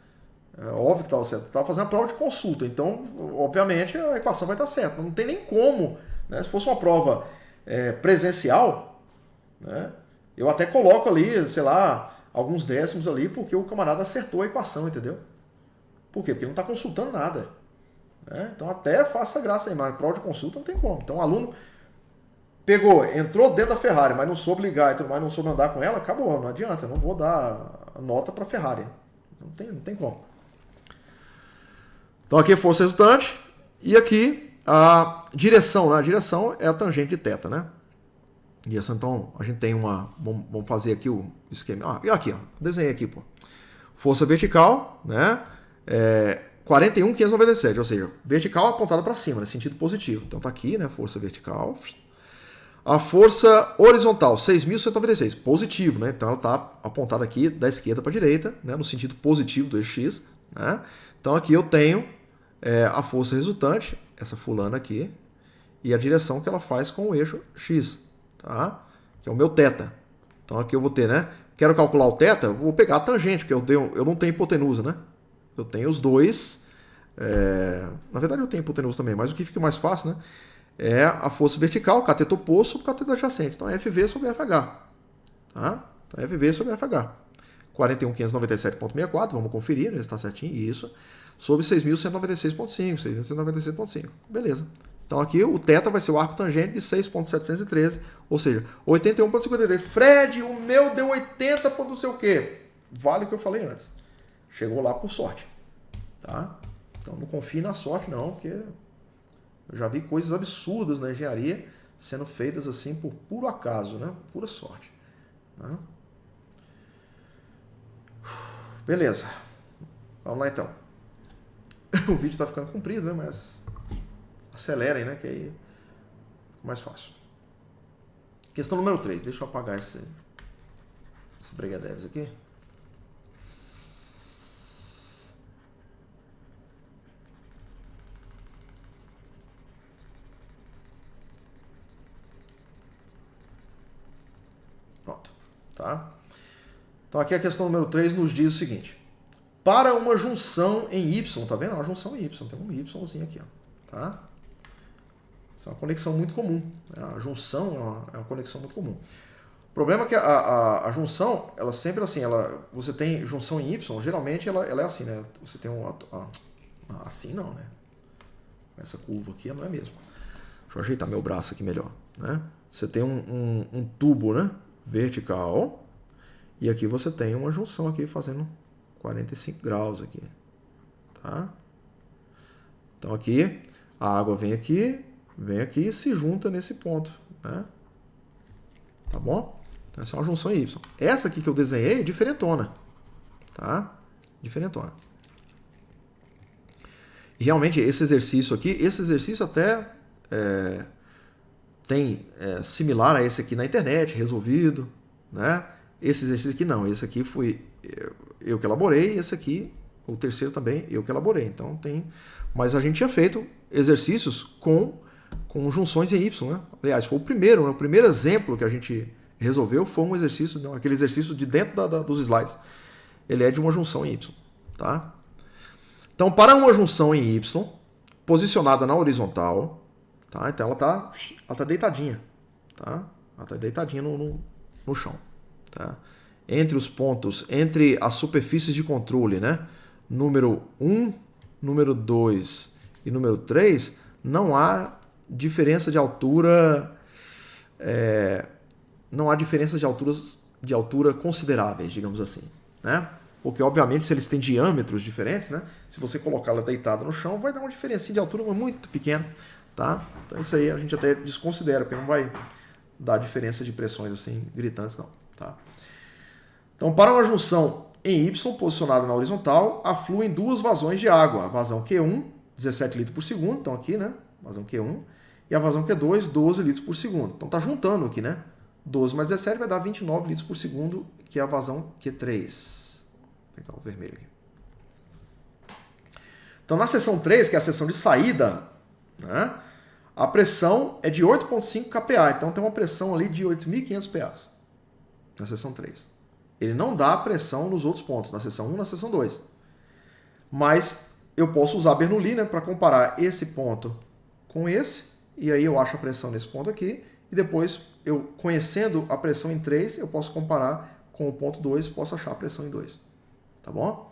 Speaker 1: É óbvio que estava certa. Estava fazendo a prova de consulta, então, obviamente, a equação vai estar certa. Não tem nem como. Né? Se fosse uma prova presencial, né? Eu até coloco ali, sei lá, alguns décimos ali, porque o camarada acertou a equação, entendeu? Por quê? Porque ele não está consultando nada. Né? Então até faça graça aí, mas prova de consulta não tem como. Então o aluno pegou, entrou dentro da Ferrari, mas não soube ligar e tudo mais, não soube andar com ela, acabou, não adianta, eu não vou dar nota para a Ferrari. Não tem como. Então aqui é força resultante e aqui a direção, né? A direção é a tangente de θ, né? E essa, então, a gente tem uma... Vamos fazer aqui o esquema. Aqui, ó. Desenhei aqui, pô. Força vertical, né? 41.597, ou seja, vertical apontada para cima, né? Sentido positivo. Então tá aqui, né? Força vertical. A força horizontal, 6.196, positivo, né? Então ela tá apontada aqui da esquerda para a direita, né? No sentido positivo do eixo X, né? Então aqui eu tenho a força resultante, essa fulana aqui, e a direção que ela faz com o eixo X. Tá? Que é o meu θ. Então aqui eu vou ter, né? Quero calcular o θ, eu vou pegar a tangente, porque eu não tenho hipotenusa, né? Eu tenho os dois. Na verdade eu tenho hipotenusa também, mas o que fica mais fácil, né? É a força vertical, cateto oposto sobre cateto adjacente. Então é FV sobre FH. Tá? Então é FV sobre FH. 41.597.64, vamos conferir, né? Está certinho, isso. Sobre 6.196.5, 6.196.5. Beleza. Então aqui o θ vai ser o arco tangente de 6.713, ou seja, 81.53. Fred, o meu deu 80 ponto não sei o quê. Vale o que eu falei antes. Chegou lá por sorte. Tá? Então não confie na sorte não, porque eu já vi coisas absurdas na engenharia sendo feitas assim por puro acaso, né? Pura sorte. Tá? Beleza. Vamos lá então. O vídeo está ficando comprido, né? Mas acelerem, né? Que aí fica mais fácil. Questão número 3. Deixa eu apagar esse bregadeves aqui. Pronto. Tá? Então aqui a questão número 3 nos diz o seguinte. Para uma junção em Y, tá vendo? Uma junção em Y. Tem um Yzinho aqui, ó. Tá? Isso é uma conexão muito comum. A junção é uma conexão muito comum. O problema é que a junção, ela sempre assim, você tem junção em Y, geralmente ela é assim, né? Você tem assim não, né? Essa curva aqui não é mesmo. Deixa eu ajeitar meu braço aqui melhor, né? Você tem um tubo, né? Vertical. E aqui você tem uma junção aqui fazendo 45 graus aqui. Tá? Então aqui, a água vem aqui e se junta nesse ponto, né? Tá bom? Então essa é uma junção em Y. Essa aqui que eu desenhei é diferentona, tá? Diferentona. E realmente esse exercício até tem similar a esse aqui na internet, resolvido, né? Esse exercício aqui não, esse aqui fui eu que elaborei, esse aqui, o terceiro também, eu que elaborei. Então tem, mas a gente tinha feito exercícios com junções em Y, né? Aliás, foi o primeiro, né? O primeiro exemplo que a gente resolveu foi um exercício, não, aquele exercício de dentro dos slides. Ele é de uma junção em Y, tá? Então, para uma junção em Y, posicionada na horizontal, tá? Então ela tá deitadinha, tá? Ela tá deitadinha no chão, tá? Entre os pontos, entre as superfícies de controle, né? Número 1, número 2 e número 3, não há diferença de altura, não há diferença de altura consideráveis, digamos assim, né? Porque, obviamente, se eles têm diâmetros diferentes, né? Se você colocar ela deitada no chão, vai dar uma diferença de altura muito pequena, tá? Então isso aí a gente até desconsidera, porque não vai dar diferença de pressões assim gritantes, não, tá? Então, para uma junção em Y posicionada na horizontal, afluem duas vazões de água. A vazão Q1, 17 litros por segundo, então aqui, né? Vazão Q1. E a vazão Q2, 12 litros por segundo. Então tá juntando aqui, né? 12 mais 17 vai dar 29 litros por segundo, que é a vazão Q3. Vou pegar o vermelho aqui. Então, na seção 3, que é a seção de saída, né, a pressão é de 8,5 kPa. Então, tem uma pressão ali de 8.500 PA na seção 3. Ele não dá pressão nos outros pontos, na seção 1 e na seção 2. Mas eu posso usar Bernoulli, né, para comparar esse ponto com esse, e aí eu acho a pressão nesse ponto aqui, e depois, eu conhecendo a pressão em 3, eu posso comparar com o ponto 2, posso achar a pressão em 2. Tá bom?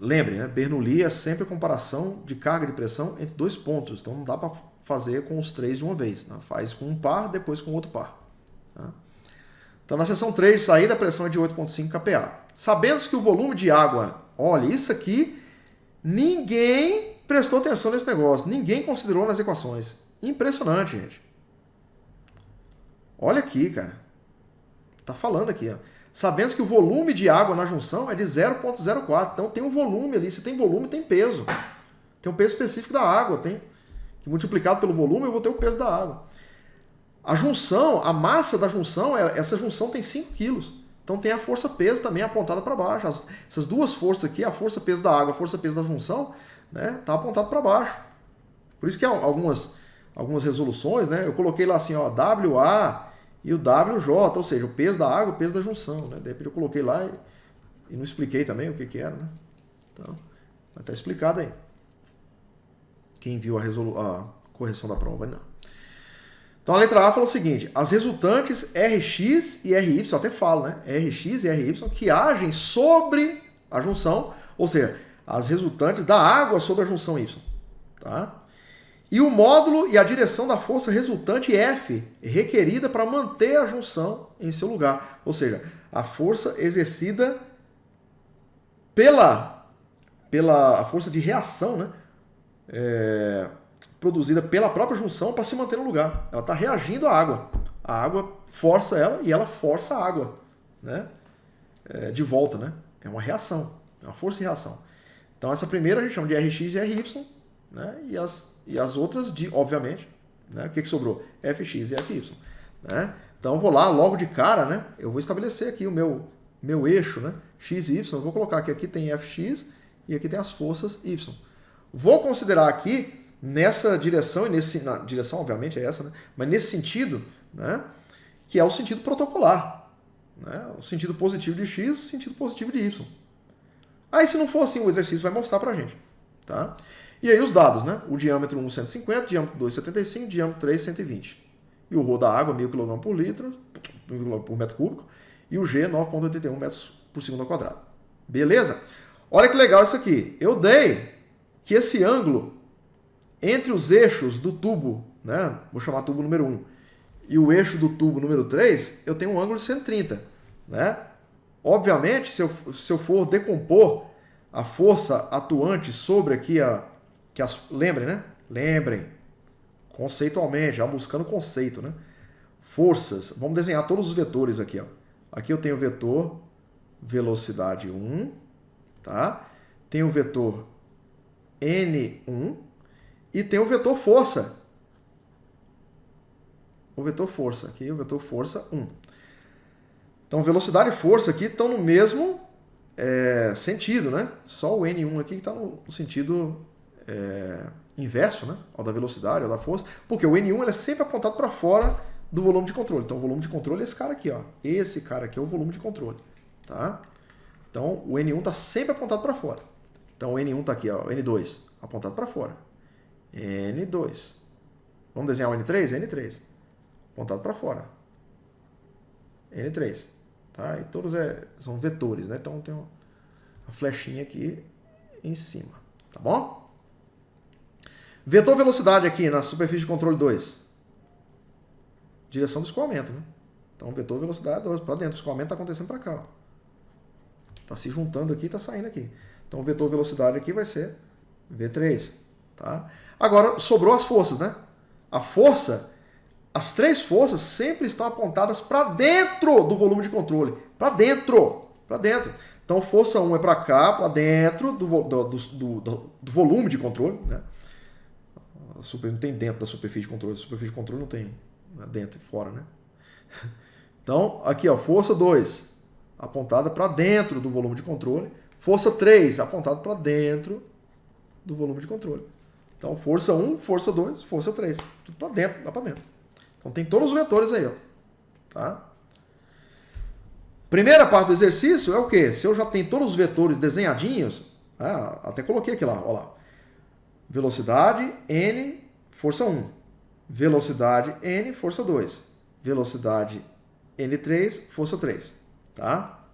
Speaker 1: Lembre, né? Bernoulli é sempre a comparação de carga de pressão entre dois pontos. Então não dá para fazer com os 3 de uma vez. Né? Faz com um par, depois com outro par. Tá? Então na seção 3 de saída a pressão é de 8,5 kPa. Sabendo que o volume de água, olha, isso aqui, ninguém prestou atenção nesse negócio. Ninguém considerou nas equações. Impressionante, gente. Olha aqui, cara. Tá falando aqui, ó. Sabendo que o volume de água na junção é de 0,04. Então tem um volume ali. Se tem volume, tem peso. Tem um peso específico da água. Tem que multiplicado pelo volume, eu vou ter o peso da água. A junção, a massa da junção, essa junção tem 5 kg. Então tem a força-peso também apontada para baixo. Essas duas forças aqui, a força-peso da água, a força-peso da junção, né, tá apontado para baixo. Por isso que algumas resoluções, né, eu coloquei lá assim, ó, WA e o WJ, ou seja, o peso da água e o peso da junção. Né? De repente eu coloquei lá e não expliquei também o que era. Né? Então, vai estar explicado aí. Quem viu a correção da prova, não. Então a letra A fala o seguinte, as resultantes Rx e Ry, até fala, né? Rx e Ry, que agem sobre a junção, ou seja, as resultantes da água sobre a junção Y. Tá? E o módulo e a direção da força resultante F, requerida para manter a junção em seu lugar. Ou seja, a força exercida pela a força de reação, né? Produzida pela própria junção para se manter no lugar. Ela está reagindo à água. A água força ela e ela força a água, né? De volta. Né? É uma reação, é uma força de reação. Então essa primeira a gente chama de Rx e Ry, né? E as outras, obviamente, né? O que sobrou? Fx e Fy. Né? Então eu vou lá, logo de cara, né? Eu vou estabelecer aqui o meu eixo, né? X e Y. Eu vou colocar que aqui tem Fx e aqui tem as forças Y. Vou considerar aqui, nessa direção, na direção obviamente é essa, né? Mas nesse sentido, né? Que é o sentido protocolar. Né? O sentido positivo de X, o sentido positivo de Y. Aí se não for assim, o exercício vai mostrar pra gente. Tá? E aí os dados, né? O diâmetro 1, 150, diâmetro 2, 75, diâmetro 3, 120. E o ρ da água, 1.000 kg por litro, por metro cúbico. E o G, 9,81 metros por segundo ao quadrado. Beleza? Olha que legal isso aqui. Eu dei que esse ângulo entre os eixos do tubo, né? Vou chamar tubo número 1, e o eixo do tubo número 3, eu tenho um ângulo de 130. Né? Obviamente, se eu for decompor a força atuante sobre aqui lembrem, né? Lembrem, conceitualmente, já buscando conceito, né? Forças, vamos desenhar todos os vetores aqui, ó. Aqui eu tenho o vetor velocidade 1, tá? Tenho o vetor N1 e tem o vetor força. O vetor força, aqui o vetor força 1. Então velocidade e força aqui estão no mesmo sentido, né? Só o N1 aqui que está no sentido inverso, né? Ao da velocidade, ao da força, porque o N1 ele é sempre apontado para fora do volume de controle. Então o volume de controle é esse cara aqui, ó. Esse cara aqui é o volume de controle, tá? Então o N1 está sempre apontado para fora. Então o N1 está aqui, ó, o N2 apontado para fora. N2. Vamos desenhar o N3? N3. Apontado para fora. N3. Tá? E todos são vetores, né? Então tem uma flechinha aqui em cima. Tá bom? Vetor velocidade aqui na superfície de controle 2. Direção do escoamento, né? Então vetor velocidade 2 para dentro. O escoamento está acontecendo para cá. Está se juntando aqui e está saindo aqui. Então o vetor velocidade aqui vai ser V3. Tá? Agora sobrou as forças, né? A força, as 3 forças sempre estão apontadas para dentro do volume de controle. Para dentro. Para dentro. Então força 1 é para cá, para dentro do volume de controle, né? Não tem dentro da superfície de controle. A superfície de controle não tem dentro e fora, né? Então, aqui, ó, força 2 apontada para dentro do volume de controle. Força 3, apontada para dentro do volume de controle. Então, força 1, força 2, força 3. Tudo para dentro, dá para dentro. Então, tem todos os vetores aí, ó. Tá? Primeira parte do exercício é o quê? Se eu já tenho todos os vetores desenhadinhos, até coloquei aqui lá, ó lá. Velocidade N, força 1. Velocidade N, força 2. Velocidade N3, força 3. Tá?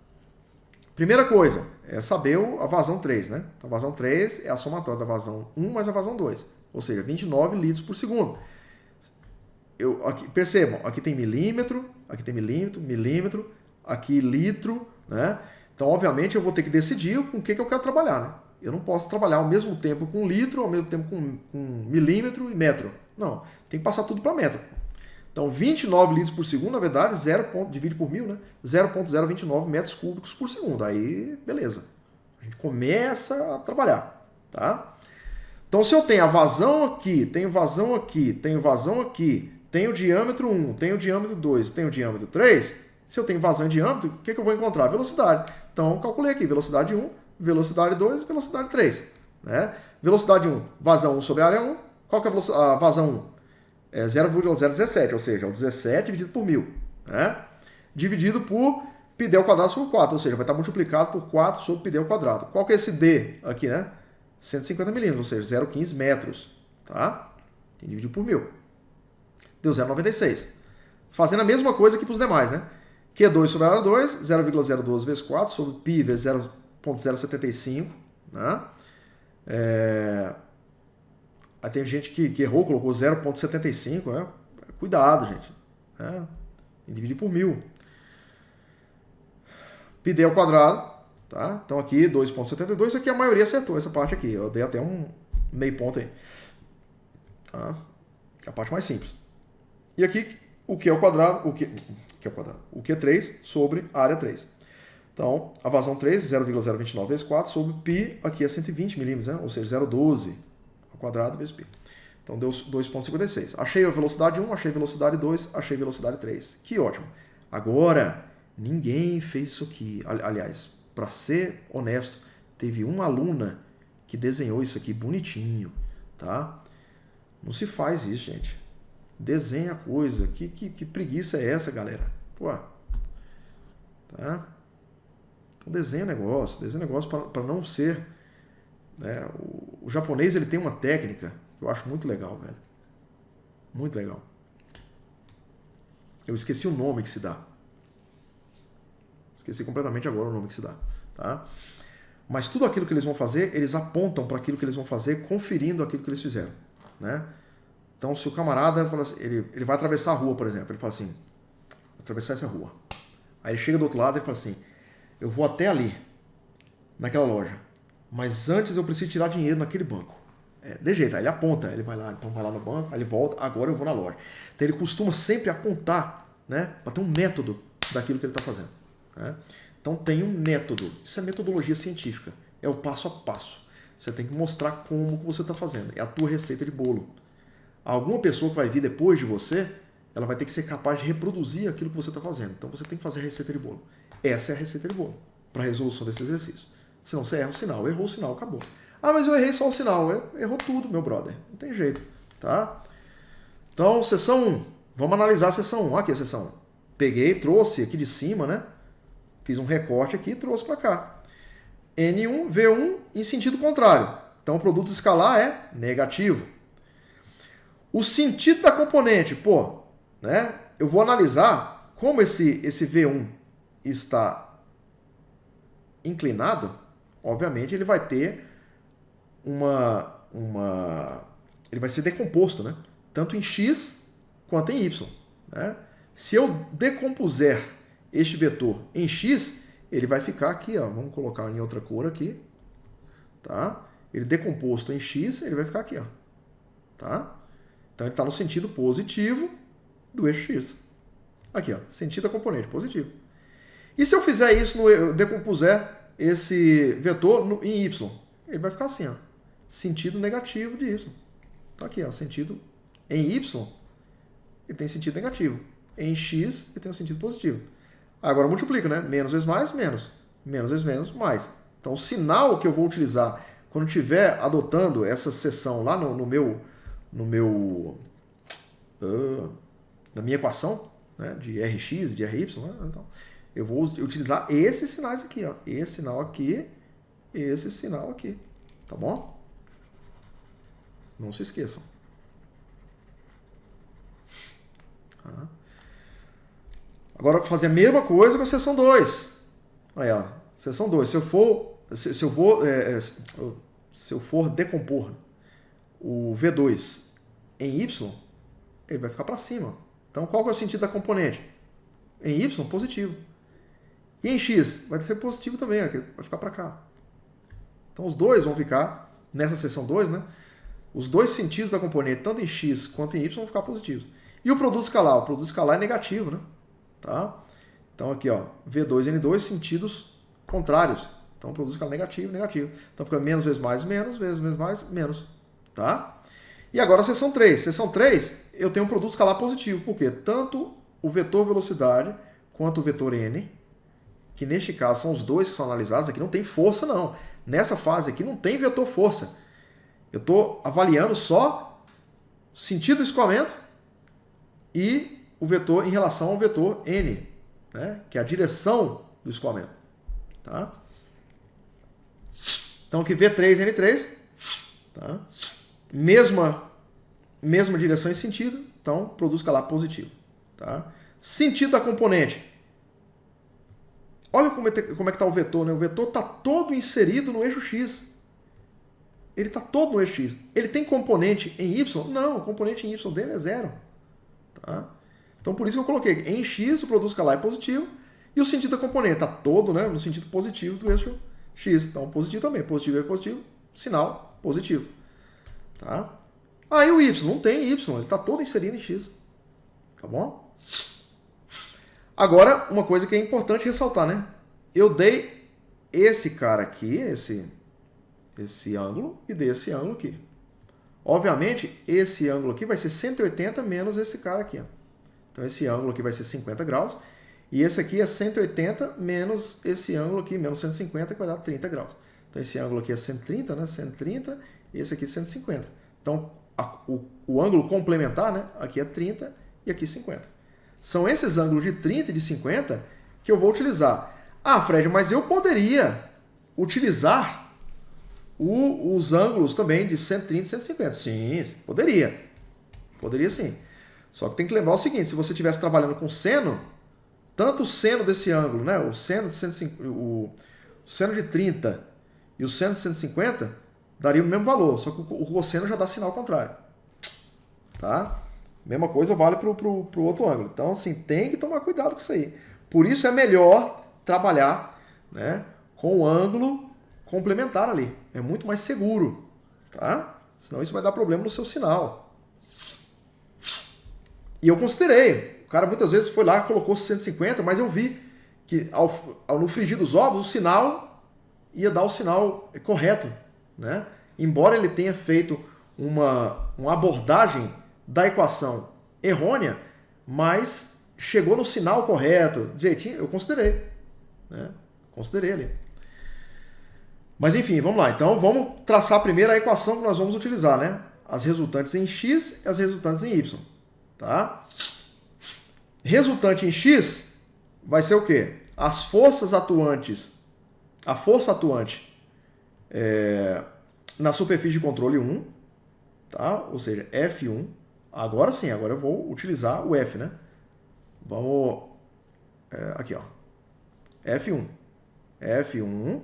Speaker 1: Primeira coisa é saber a vazão 3, né? Então, a vazão 3 é a somatória da vazão 1 mais a vazão 2. Ou seja, 29 litros por segundo. Percebam, aqui tem milímetro, milímetro, aqui litro, né? Então, obviamente, eu vou ter que decidir com o que eu quero trabalhar, né? Eu não posso trabalhar ao mesmo tempo com litro, ao mesmo tempo com milímetro e metro. Não, tem que passar tudo para metro. Então, 29 litros por segundo, na verdade, divide por 1000, né? 0,029 metros cúbicos por segundo. Aí, beleza. A gente começa a trabalhar, tá? Então, se eu tenho a vazão aqui, tenho vazão aqui, tenho vazão aqui, tenho diâmetro 1, tenho diâmetro 2, tenho diâmetro 3, se eu tenho vazão e diâmetro, o que eu vou encontrar? Velocidade. Então, calculei aqui, velocidade 1, velocidade 2 e velocidade 3. Né? Velocidade 1, vazão 1 sobre área 1. Qual que é a vazão 1? É 0,017, ou seja, o 17 dividido por 1000. Né? Dividido por πd ao quadrado sobre 4, ou seja, vai estar multiplicado por 4 sobre πd ao quadrado. Qual que é esse D aqui, né? 150 milímetros, ou seja, 0,15 metros. Tá? Dividido por 1000. Deu 0,96. Fazendo a mesma coisa aqui para os demais, né? Q2 sobre área 2, 0,02 vezes 4 sobre π vezes 0,075. Né? Aí tem gente que errou, colocou 0,75. Né? Cuidado, gente. Né? Tem que dividir por 1000. πd ao quadrado. Tá? Então aqui 2,72. Aqui a maioria acertou essa parte aqui. Eu dei até um meio ponto aí. Tá? Que é a parte mais simples. E aqui o Q ao quadrado, o Q3 sobre área 3. Então, a vazão 3, 0,029 vezes 4 sobre π, aqui é 120 milímetros, né? Ou seja, 0,12 ao quadrado vezes π. Então, deu 2,56. Achei a velocidade 1, achei a velocidade 2, achei a velocidade 3. Que ótimo. Agora, ninguém fez isso aqui. Aliás, para ser honesto, teve uma aluna que desenhou isso aqui bonitinho, tá? Não se faz isso, gente. Desenha coisa. Que preguiça é essa, galera? Pô. Tá? Então desenha negócio para não ser... Né? O japonês ele tem uma técnica que eu acho muito legal, velho. Muito legal. Eu esqueci o nome que se dá. Esqueci completamente agora o nome que se dá. Tá? Mas tudo aquilo que eles vão fazer, eles apontam para aquilo que eles vão fazer, conferindo aquilo que eles fizeram. Né? Então, se o camarada fala assim, ele vai atravessar a rua, por exemplo, ele fala assim, vou atravessar essa rua. Aí ele chega do outro lado e fala assim, eu vou até ali, naquela loja, mas antes eu preciso tirar dinheiro naquele banco. De jeito, aí ele aponta, ele vai lá, então vai lá no banco, aí ele volta, agora eu vou na loja. Então ele costuma sempre apontar, né, para ter um método daquilo que ele está fazendo. Né? Então tem um método, isso é metodologia científica, é o passo a passo. Você tem que mostrar como você está fazendo, é a tua receita de bolo. Alguma pessoa que vai vir depois de você, ela vai ter que ser capaz de reproduzir aquilo que você está fazendo. Então você tem que fazer a receita de bolo. Essa é a receita de bolo para a resolução desse exercício. Senão você erra o sinal. Errou o sinal, acabou. Ah, mas eu errei só o sinal. Errou tudo, meu brother. Não tem jeito. Tá? Então, seção 1. Vamos analisar a seção 1. Olha aqui a seção 1. Peguei, trouxe aqui de cima, né? Fiz um recorte aqui e trouxe para cá. N1, V1 em sentido contrário. Então o produto escalar é negativo. O sentido da componente, né? Eu vou analisar como esse V1 está inclinado. Obviamente ele vai ter ele vai ser decomposto, né? Tanto em X quanto em Y. Né? Se eu decompuser este vetor em X, ele vai ficar aqui, ó. Vamos colocar em outra cor aqui, tá? Ele decomposto em X, ele vai ficar aqui, ó. Tá? Então ele está no sentido positivo do eixo X. Aqui, ó, sentido da componente, positivo. E se eu fizer isso, eu decompuser esse vetor em Y? Ele vai ficar assim, ó, sentido negativo de Y. Tá aqui, ó, sentido em Y, ele tem sentido negativo. Em X, ele tem um sentido positivo. Agora multiplica, né? Menos vezes mais, menos. Menos vezes menos, mais. Então o sinal que eu vou utilizar quando estiver adotando essa seção lá no meu na minha equação, né, de Rx, de Ry, né, então, eu vou utilizar esses sinais aqui, ó, esse sinal aqui, esse sinal aqui, tá bom? Não se esqueçam. Tá. Agora, fazer a mesma coisa com a seção 2. Aí, ó, seção 2. Se eu for decompor o V2 em Y, ele vai ficar para cima. Então, qual que é o sentido da componente? Em Y, positivo. E em X, vai ser positivo também, vai ficar para cá. Então, os dois vão ficar, nessa seção 2, né? Os dois sentidos da componente, tanto em X quanto em Y, vão ficar positivos. E o produto escalar? O produto escalar é negativo, né? Tá? Então, aqui, ó, V2N2, sentidos contrários. Então, o produto escalar negativo, negativo. Então, fica menos vezes mais, menos, vezes mais, menos. Tá? E agora a seção 3. Seção 3, eu tenho um produto escalar positivo, porque tanto o vetor velocidade quanto o vetor n, que neste caso são os dois que são analisados, aqui não tem força não. Nessa fase aqui não tem vetor força. Eu estou avaliando só sentido do escoamento e o vetor em relação ao vetor n, né, que é a direção do escoamento. Tá? Então aqui V3N3, tá? Mesma direção e sentido, então produto escalar positivo. Tá? Sentido da componente. Olha como é que está o vetor, né? O vetor está todo inserido no eixo X. Ele está todo no eixo X. Ele tem componente em Y? Não, o componente em Y dele é zero. Tá? Então por isso que eu coloquei em X o produto escalar é positivo e o sentido da componente está todo, né, no sentido positivo do eixo X. Então positivo também. Positivo é positivo, sinal positivo. Tá? Aí o Y, não tem Y, ele está todo inserido em X. Tá bom? Agora, uma coisa que é importante ressaltar, né? Eu dei esse cara aqui, esse ângulo, e dei esse ângulo aqui. Obviamente, esse ângulo aqui vai ser 180 menos esse cara aqui. Ó. Então, esse ângulo aqui vai ser 50 graus. E esse aqui é 180 menos esse ângulo aqui, menos 150, que vai dar 30 graus. Então, esse ângulo aqui é 130, né? 130, e esse aqui é 150. Então, o ângulo complementar, né? Aqui é 30 e aqui 50. São esses ângulos de 30 e de 50 que eu vou utilizar. Ah, Fred, mas eu poderia utilizar os ângulos também de 130 e 150. Sim, poderia. Poderia sim. Só que tem que lembrar o seguinte, se você estivesse trabalhando com seno, tanto o seno desse ângulo, né, o seno de 30 e o seno de 150, daria o mesmo valor, só que o cosseno já dá sinal contrário. Tá? Mesma coisa vale para o outro ângulo. Então, assim, tem que tomar cuidado com isso aí. Por isso é melhor trabalhar, né, com o ângulo complementar ali. É muito mais seguro. Tá? Senão isso vai dar problema no seu sinal. E eu considerei. O cara muitas vezes foi lá e colocou 150, mas eu vi que no frigir dos ovos o sinal ia dar o sinal correto. Né? Embora ele tenha feito uma abordagem da equação errônea, mas chegou no sinal correto, jeitinho, eu considerei. Né? Considerei ali. Mas enfim, vamos lá. Então vamos traçar primeiro a equação que nós vamos utilizar, né? As resultantes em X e as resultantes em Y. Tá? Resultante em X vai ser o quê? As forças atuantes, a força atuante na superfície de controle 1, tá? Ou seja, F1. Agora sim, agora eu vou utilizar o F, né? Vamos... aqui, ó. F1. F1.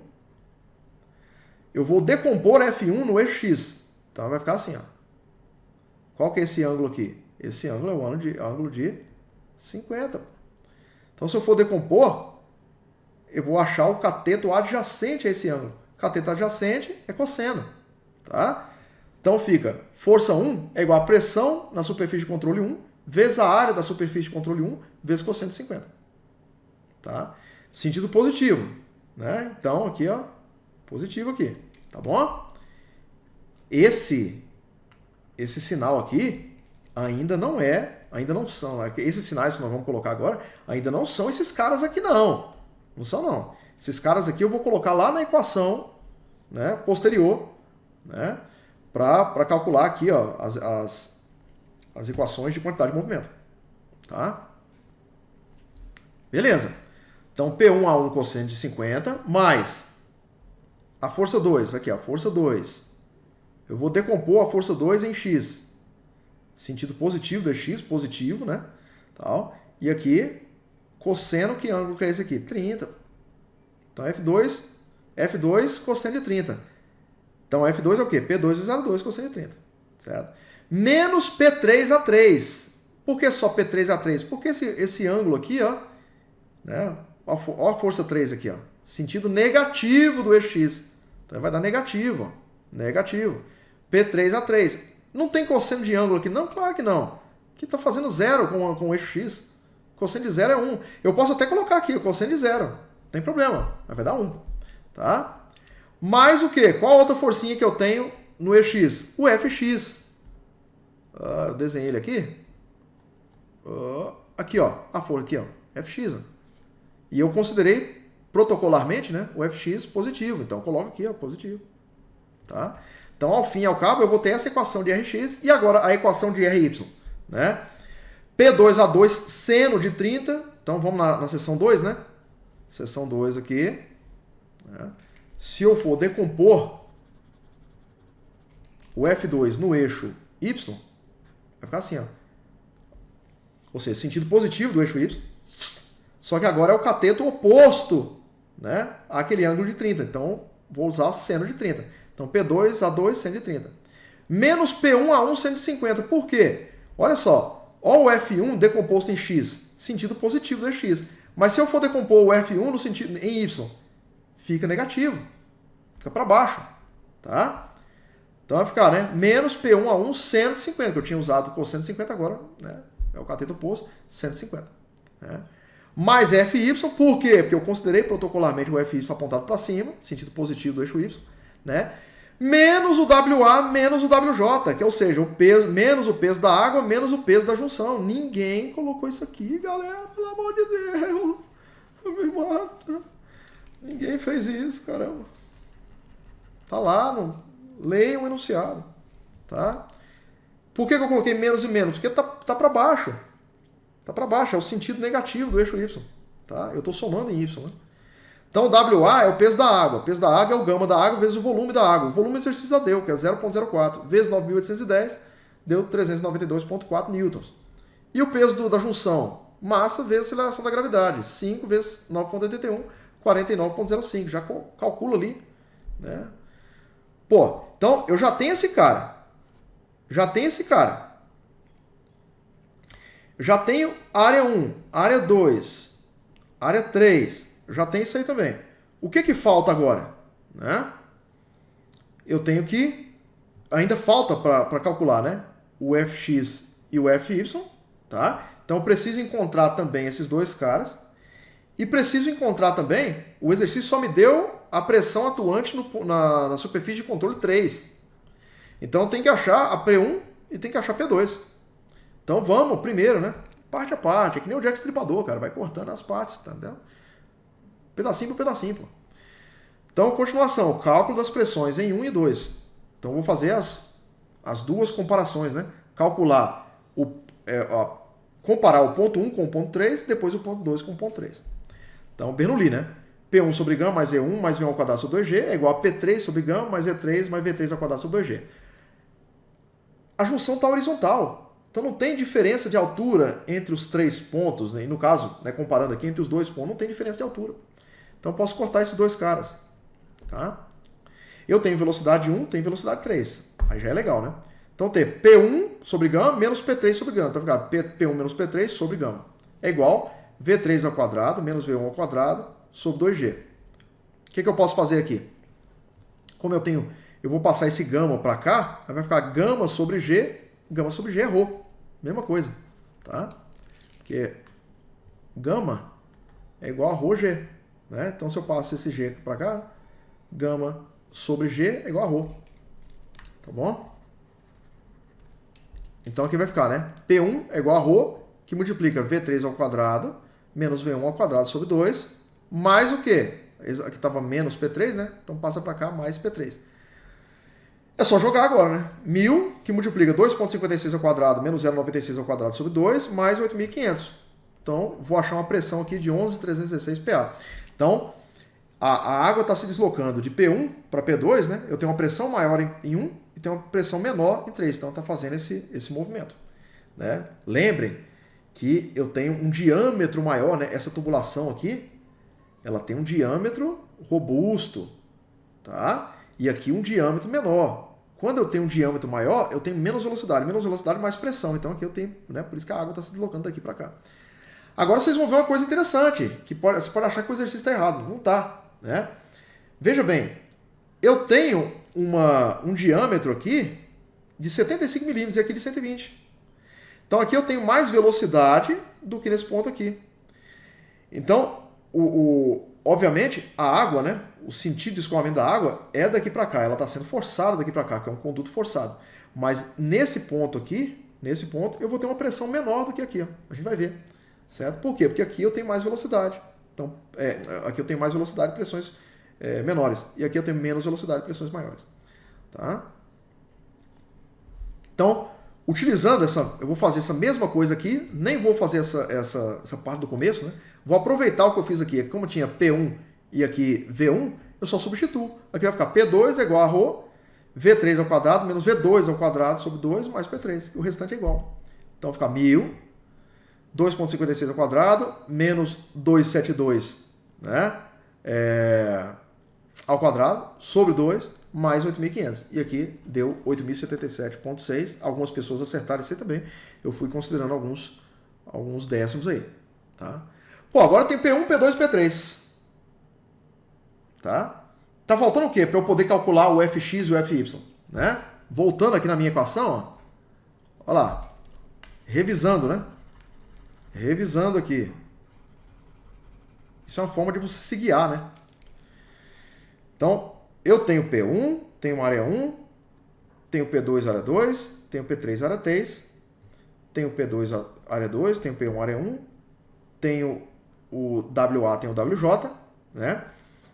Speaker 1: Eu vou decompor F1 no eixo X. Então vai ficar assim, ó. Qual que é esse ângulo aqui? Esse ângulo é o ângulo de 50. Então se eu for decompor, eu vou achar o cateto adjacente a esse ângulo. Cateto adjacente é cosseno. Tá? Então fica, força 1 é igual a pressão na superfície de controle 1 vezes a área da superfície de controle 1 vezes cosseno de 50. Tá? Sentido positivo. Né? Então aqui, ó, positivo aqui. Tá bom? Esse sinal aqui ainda não é ainda não são. Esses sinais que nós vamos colocar agora ainda não são esses caras aqui, não. Não são, não. Esses caras aqui eu vou colocar lá na equação, né, posterior, né, para calcular aqui, ó, as equações de quantidade de movimento. Tá? Beleza. Então, P1A1 cosseno de 50 mais a força 2. Aqui, a força 2. Eu vou decompor a força 2 em x. Sentido positivo do x, positivo, né? Tal. E aqui, cosseno, que ângulo que é esse aqui? 30. Então, F2 cosseno de 30. Então, F2 é o quê? P2 vezes 0,2 cosseno de 30. Certo? Menos P3A3. Por que só P3A3? Porque esse ângulo aqui, ó, né? Ó a força 3 aqui, ó. Sentido negativo do eixo x. Então, vai dar negativo, ó. Negativo. P3A3. Não tem cosseno de ângulo aqui? Não, claro que não. Aqui está fazendo zero com o eixo x. Cosseno de zero é 1. Eu posso até colocar aqui o cosseno de zero. Não tem problema. Mas vai dar 1. Tá? Mais o quê? Qual a outra forcinha que eu tenho no eixo x? O fx. Eu desenhei ele aqui. Aqui, ó. A força aqui, ó. Fx. Ó. E eu considerei protocolarmente, né, o fx positivo. Então, eu coloco aqui, ó, positivo. Tá? Então, ao fim e ao cabo, eu vou ter essa equação de Rx e agora a equação de Ry. Né? P2A2 seno de 30. Então, vamos na seção 2, né? Seção 2 aqui. Né? Se eu for decompor o F2 no eixo Y, vai ficar assim, ó. Ou seja, sentido positivo do eixo Y. Só que agora é o cateto oposto, né, àquele ângulo de 30. Então, vou usar seno de 30. Então, P2A2 seno de 30. Menos P1A1 seno de 50. Por quê? Olha só. Ó o F1 decomposto em X. Sentido positivo do X. Mas se eu for decompor o F1 no sentido, em Y, fica negativo. Fica para baixo. Tá? Então, vai ficar, né? Menos P1A1 seno de 50. Que eu tinha usado cosseno de 50 agora. Né? É o cateto oposto. Seno de 50. Né? Mais Fy. Por quê? Porque eu considerei protocolarmente o Fy apontado para cima. Sentido positivo do eixo Y. Né? Menos o WA, menos o WJ, que é, ou seja, o peso, menos o peso da água, menos o peso da junção. Ninguém colocou isso aqui, galera, pelo amor de Deus. Me mata. Ninguém fez isso, caramba. Tá lá, leiam o enunciado. Tá? Por que eu coloquei menos e menos? Porque tá para baixo. Tá para baixo, é o sentido negativo do eixo Y. Tá? Eu estou somando em Y, né? Então, o WA é o peso da água. O peso da água é o gama da água vezes o volume da água. O volume do exercício já deu, que é 0,04. Vezes 9.810, deu 392,4 newtons. E o peso da junção? Massa vezes aceleração da gravidade. 5 vezes 9,81, 49,05. Já calcula ali. Né? Pô, então, eu já tenho esse cara. Já tenho área 1, área 2, área 3... Já tem isso aí também. O que falta agora? Né? Eu tenho que... Ainda falta para calcular, né? O Fx e o Fy. Tá? Então eu preciso encontrar também esses dois caras. E preciso encontrar também... O exercício só me deu a pressão atuante na superfície de controle 3. Então eu tenho que achar a P1 e tenho que achar a P2. Então vamos primeiro, né? Parte a parte. É que nem o Jack Stripador, cara. Vai cortando as partes, tá entendendo? Pedacinho por pedacinho, pô. Então, continuação, cálculo das pressões em 1 e 2. Então, vou fazer as duas comparações, né? Calcular, comparar o ponto 1 com o ponto 3, depois o ponto 2 com o ponto 3. Então, Bernoulli, né? P1 sobre γ mais E1 mais V1 ao quadrado sobre 2G é igual a P3 sobre γ mais E3 mais V3 ao quadrado sobre 2G. A junção está horizontal. Então, não tem diferença de altura entre os três pontos, né? E no caso, né, comparando aqui entre os dois pontos, não tem diferença de altura. Então, eu posso cortar esses dois caras. Tá? Eu tenho velocidade 1, tenho velocidade 3. Aí já é legal, né? Então, ter P1 sobre γ menos P3 sobre γ. Então, vai ficar P1 menos P3 sobre γ. É igual V3 ao quadrado menos V1 ao quadrado sobre 2G. O que eu posso fazer aqui? Como eu vou passar esse gama para cá, aí vai ficar γ sobre G é ρ. Mesma coisa. Tá? Porque γ é igual a ρg. Né? Então, se eu passo esse G aqui para cá, γ sobre G é igual a ρ. Tá bom?
Speaker 2: Então aqui vai ficar, né? P1 é igual a ρ, que multiplica V3 ao quadrado, menos V1 ao quadrado sobre 2, mais o quê? Aqui estava menos P3, né? Então passa para cá mais P3. É só jogar agora, né? 1000, que multiplica 2,56 ao quadrado menos 0,96 ao quadrado sobre 2, mais 8.500. Então, vou achar uma pressão aqui de 11.316 PA. Então, a água está se deslocando de P1 para P2, né? Eu tenho uma pressão maior em 1 e tenho uma pressão menor em 3. Então, está fazendo esse movimento, né? Lembrem que eu tenho um diâmetro maior, né? Essa tubulação aqui, ela tem um diâmetro robusto, tá? E aqui um diâmetro menor. Quando eu tenho um diâmetro maior, eu tenho menos velocidade, mais pressão. Então aqui eu tenho, né? Por isso que a água está se deslocando daqui para cá. Agora vocês vão ver uma coisa interessante, que você pode achar que o exercício está errado. Não está, né? Veja bem, eu tenho um diâmetro aqui de 75 milímetros e aqui de 120. Então aqui eu tenho mais velocidade do que nesse ponto aqui. Então, obviamente, a água, né? O sentido de escoamento da água é daqui para cá. Ela está sendo forçada daqui para cá, que é um conduto forçado. Mas nesse ponto aqui, eu vou ter uma pressão menor do que aqui. Ó. A gente vai ver. Certo? Por quê? Porque aqui eu tenho mais velocidade. Então, aqui eu tenho mais velocidade e pressões menores. E aqui eu tenho menos velocidade e pressões maiores. Tá? Então, utilizando eu vou fazer essa mesma coisa aqui, nem vou fazer essa parte do começo, né? Vou aproveitar o que eu fiz aqui. Como tinha P1 e aqui V1, eu só substituo. Aqui vai ficar P2 é igual a ρ, V3 ao quadrado menos V2 ao quadrado sobre 2 mais P3. E o restante é igual. Então vai ficar 1000, 2,56 ao quadrado menos 272, né? Ao quadrado sobre 2 mais 8.500. E aqui deu 8.077,6. Algumas pessoas acertaram isso aí também. Eu fui considerando alguns décimos aí. Tá? Pô, agora tem P1, P2 e P3. Tá? Tá faltando o quê? Para eu poder calcular o Fx e o Fy. Né? Voltando aqui na minha equação, ó. Olha lá. Revisando, né? Revisando aqui. Isso é uma forma de você se guiar, né? Então, eu tenho P1, tenho área 1, tenho P2 área 2, tenho P3 área 3, tenho P2 área 2, tenho P1 área 1, tenho o WA, tenho o WJ, né?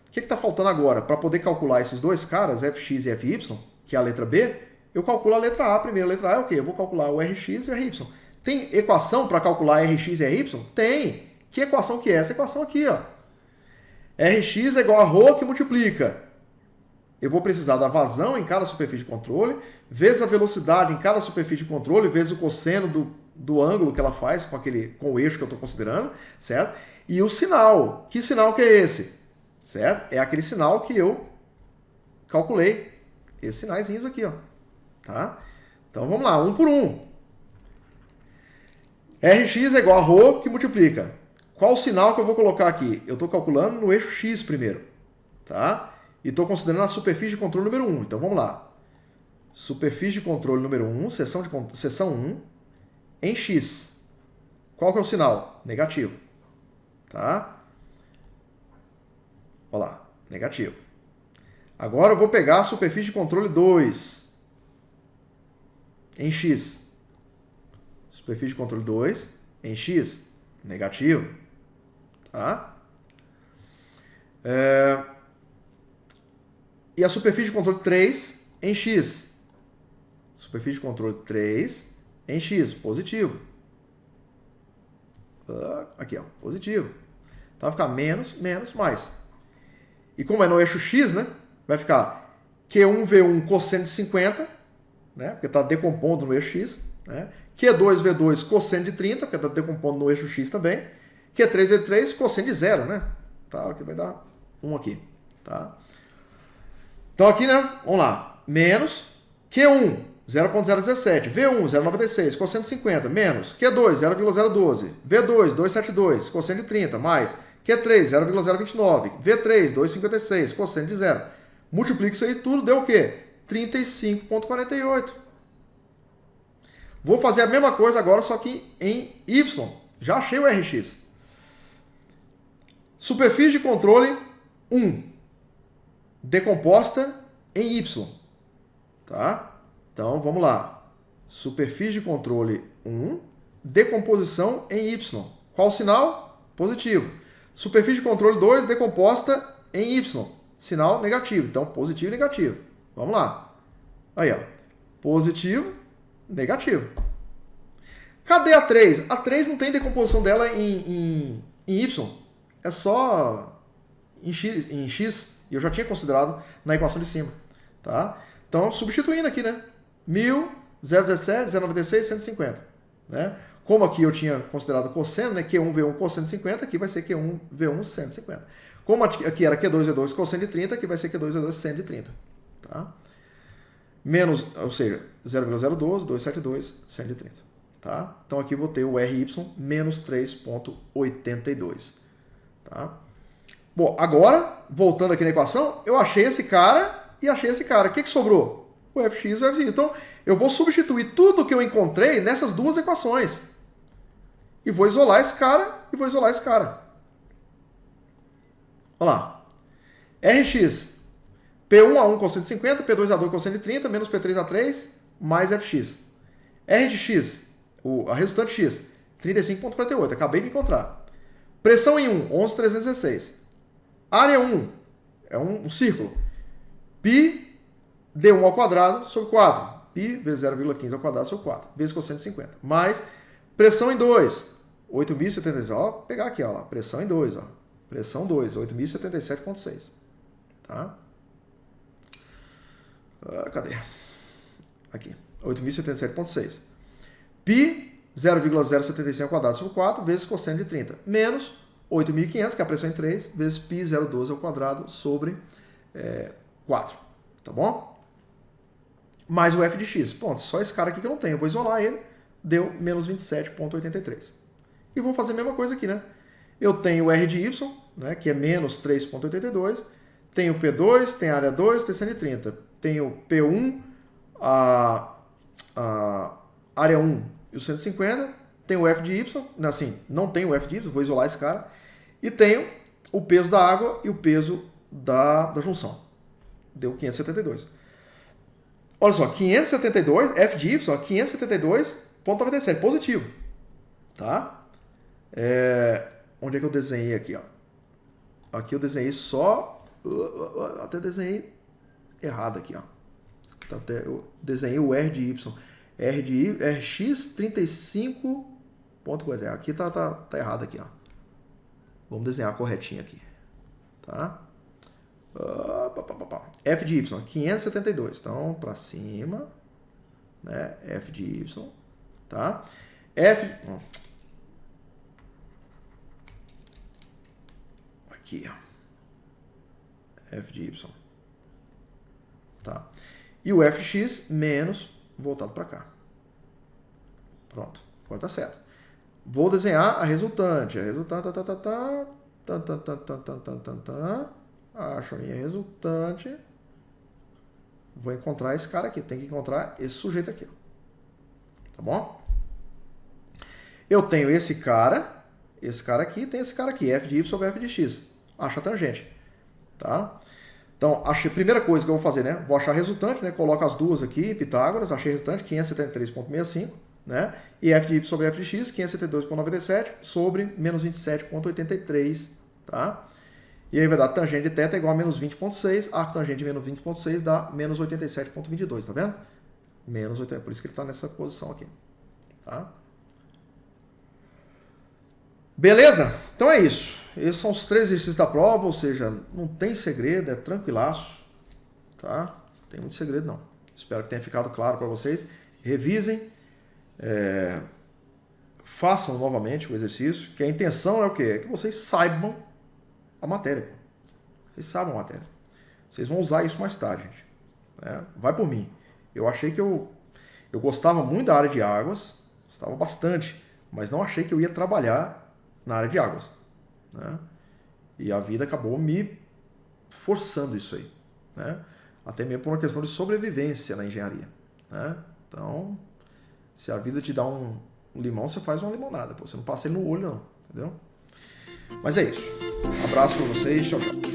Speaker 2: O que está faltando agora? Para poder calcular esses dois caras, Fx e Fy, que é a letra B, eu calculo a letra A primeiro. A letra A é o quê? Eu vou calcular o Rx e o Ry. Tem equação para calcular Rx e Ry? Tem. Que equação que é? Essa equação aqui, ó. Rx é igual a ρ que multiplica. Eu vou precisar da vazão em cada superfície de controle, vezes a velocidade em cada superfície de controle, vezes o cosseno do ângulo que ela faz com o eixo que eu estou considerando, certo? E o sinal. Que sinal que é esse? Certo? É aquele sinal que eu calculei. Esses sinaizinhos aqui, ó. Tá? Então vamos lá, um por um. Rx é igual a ρ que multiplica. Qual o sinal que eu vou colocar aqui? Eu estou calculando no eixo x primeiro. Tá? E estou considerando a superfície de controle número 1. Então vamos lá. Superfície de controle número 1, seção 1, em x. Qual que é o sinal? Negativo. Tá? Olha lá, negativo. Agora eu vou pegar a superfície de controle 2, em x. Superfície de controle 2, em x, negativo. Tá? E a superfície de controle 3 em x. Superfície de controle 3 em x, positivo. Aqui, ó, positivo. Então vai ficar menos, menos, mais. E como é no eixo x, né? Vai ficar Q1V1 cosseno de 50, né? Porque está decompondo no eixo x. Né? Q2V2 cosseno de 30, porque está decompondo no eixo x também. Q3V3 cosseno de 0, né? Tá, aqui vai dar 1 aqui. Tá? Então aqui, né? Vamos lá. Menos Q1, 0,017. V1, 0,96. Cosseno de 50. Menos Q2, 0,012. V2, 2,72. Cosseno de 30. Mais Q3, 0,029. V3, 2,56. Cosseno de 0. Multiplica isso aí tudo, deu o quê? 35,48. Vou fazer a mesma coisa agora, só que em Y. Já achei o Rx. Superfície de controle 1. Decomposta em Y. Tá? Então, vamos lá. Superfície de controle 1, decomposição em Y. Qual o sinal? Positivo. Superfície de controle 2, decomposta em Y. Sinal negativo. Então, positivo e negativo. Vamos lá. Aí, ó. Positivo, negativo. Cadê a 3? A 3 não tem decomposição dela em Y. É só em X. E eu já tinha considerado na equação de cima. Tá? Então, substituindo aqui, né? 1000, 017, 096, 150. Né? Como aqui eu tinha considerado cosseno, né? Q1, V1, cosseno de 50, aqui vai ser Q1, V1, 150. Como aqui era Q2, V2, cosseno de 30, aqui vai ser Q2, V2, seno de 30. Tá? Menos, ou seja, 0,012, 272, seno de 30. Tá? Então aqui eu vou ter o RY menos 3,82. Tá? Bom, agora, voltando aqui na equação, eu achei esse cara e achei esse cara. O que sobrou? O fx e o fy. Então, eu vou substituir tudo que eu encontrei nessas duas equações. E vou isolar esse cara e vou isolar esse cara. Olha lá. Rx, P1A1 cosseno de 50, P2A2 cosseno de 30, menos P3A3, mais fx. R de x, a resultante x, 35,48. Acabei de encontrar. Pressão em 1, 11,316. Área 1 é um círculo. Π d1 ao quadrado sobre 4. Π vezes 0,15 ao quadrado sobre 4. Vezes cosseno de 50. Mais pressão em 2. 8.076. Ó, vou pegar aqui, ó lá. Pressão em 2, ó. Pressão 2. 8.077,6. Tá? Cadê? Aqui. 8.077,6. Π 0,075 ao quadrado sobre 4 vezes cosseno de 30. Menos 8.500, que é a pressão em 3, vezes π 0,12 ao quadrado sobre 4. Tá bom? Mais o f de x. Ponto. Só esse cara aqui que eu não tenho. Eu vou isolar ele. Deu menos 27,83. E vou fazer a mesma coisa aqui, né? Eu tenho o r de y, né, que é menos 3,82. Tenho P2, tem área 2, tem seno de 30. Tenho P1, a área 1 e o 150. Tenho o f de y. Assim, não tenho o f de y, vou isolar esse cara. E tenho o peso da água e o peso da junção. Deu 572. Olha só, 572, f de y, 572,97, positivo. Tá? Onde é que eu desenhei aqui? Ó? Aqui eu desenhei só... Até desenhei errado aqui. Ó. Eu desenhei o R de y. Rx 35... Aqui tá errado aqui. Ó. Vamos desenhar corretinho aqui. Tá? F de y, 572. Então, para cima, né? F de y, tá? Aqui, ó. F de y. Tá? E o fx menos voltado para cá. Pronto. Agora tá certo. Vou desenhar a resultante. A resultante, acho a minha resultante. Vou encontrar esse cara aqui. Tem que encontrar esse sujeito aqui. Tá bom? Eu tenho esse cara aqui e tem esse cara aqui. F de y sobre f de x. Acha a tangente. Tá? Então, a primeira coisa que eu vou fazer, né? Vou achar a resultante, né? Coloco as duas aqui, Pitágoras. Achei a resultante, 573,65. Né? E f de y sobre f de x, 572,97 sobre menos 27,83. Tá? E aí vai dar tangente de θ igual a menos 20,6. Arco tangente de menos 20,6 dá menos 87,22. Tá vendo? Menos 80. Por isso que ele está nessa posição aqui. Tá? Beleza? Então é isso. Esses são os 3 exercícios da prova. Ou seja, não tem segredo. É tranquilaço. Tá? Não tem muito segredo não. Espero que tenha ficado claro para vocês. Revisem. Façam novamente o exercício. Que a intenção é o quê? É que vocês saibam a matéria. Vocês sabem a matéria. Vocês vão usar isso mais tarde, gente. Vai por mim. Eu achei que eu gostava muito da área de águas, gostava bastante, mas não achei que eu ia trabalhar na área de águas. Né? E a vida acabou me forçando isso aí. Né? Até mesmo por uma questão de sobrevivência na engenharia. Né? Então, se a vida te dá um limão, você faz uma limonada. Pô, você não passa ele no olho, não. Entendeu? Mas é isso. Um abraço para vocês. Tchau, tchau.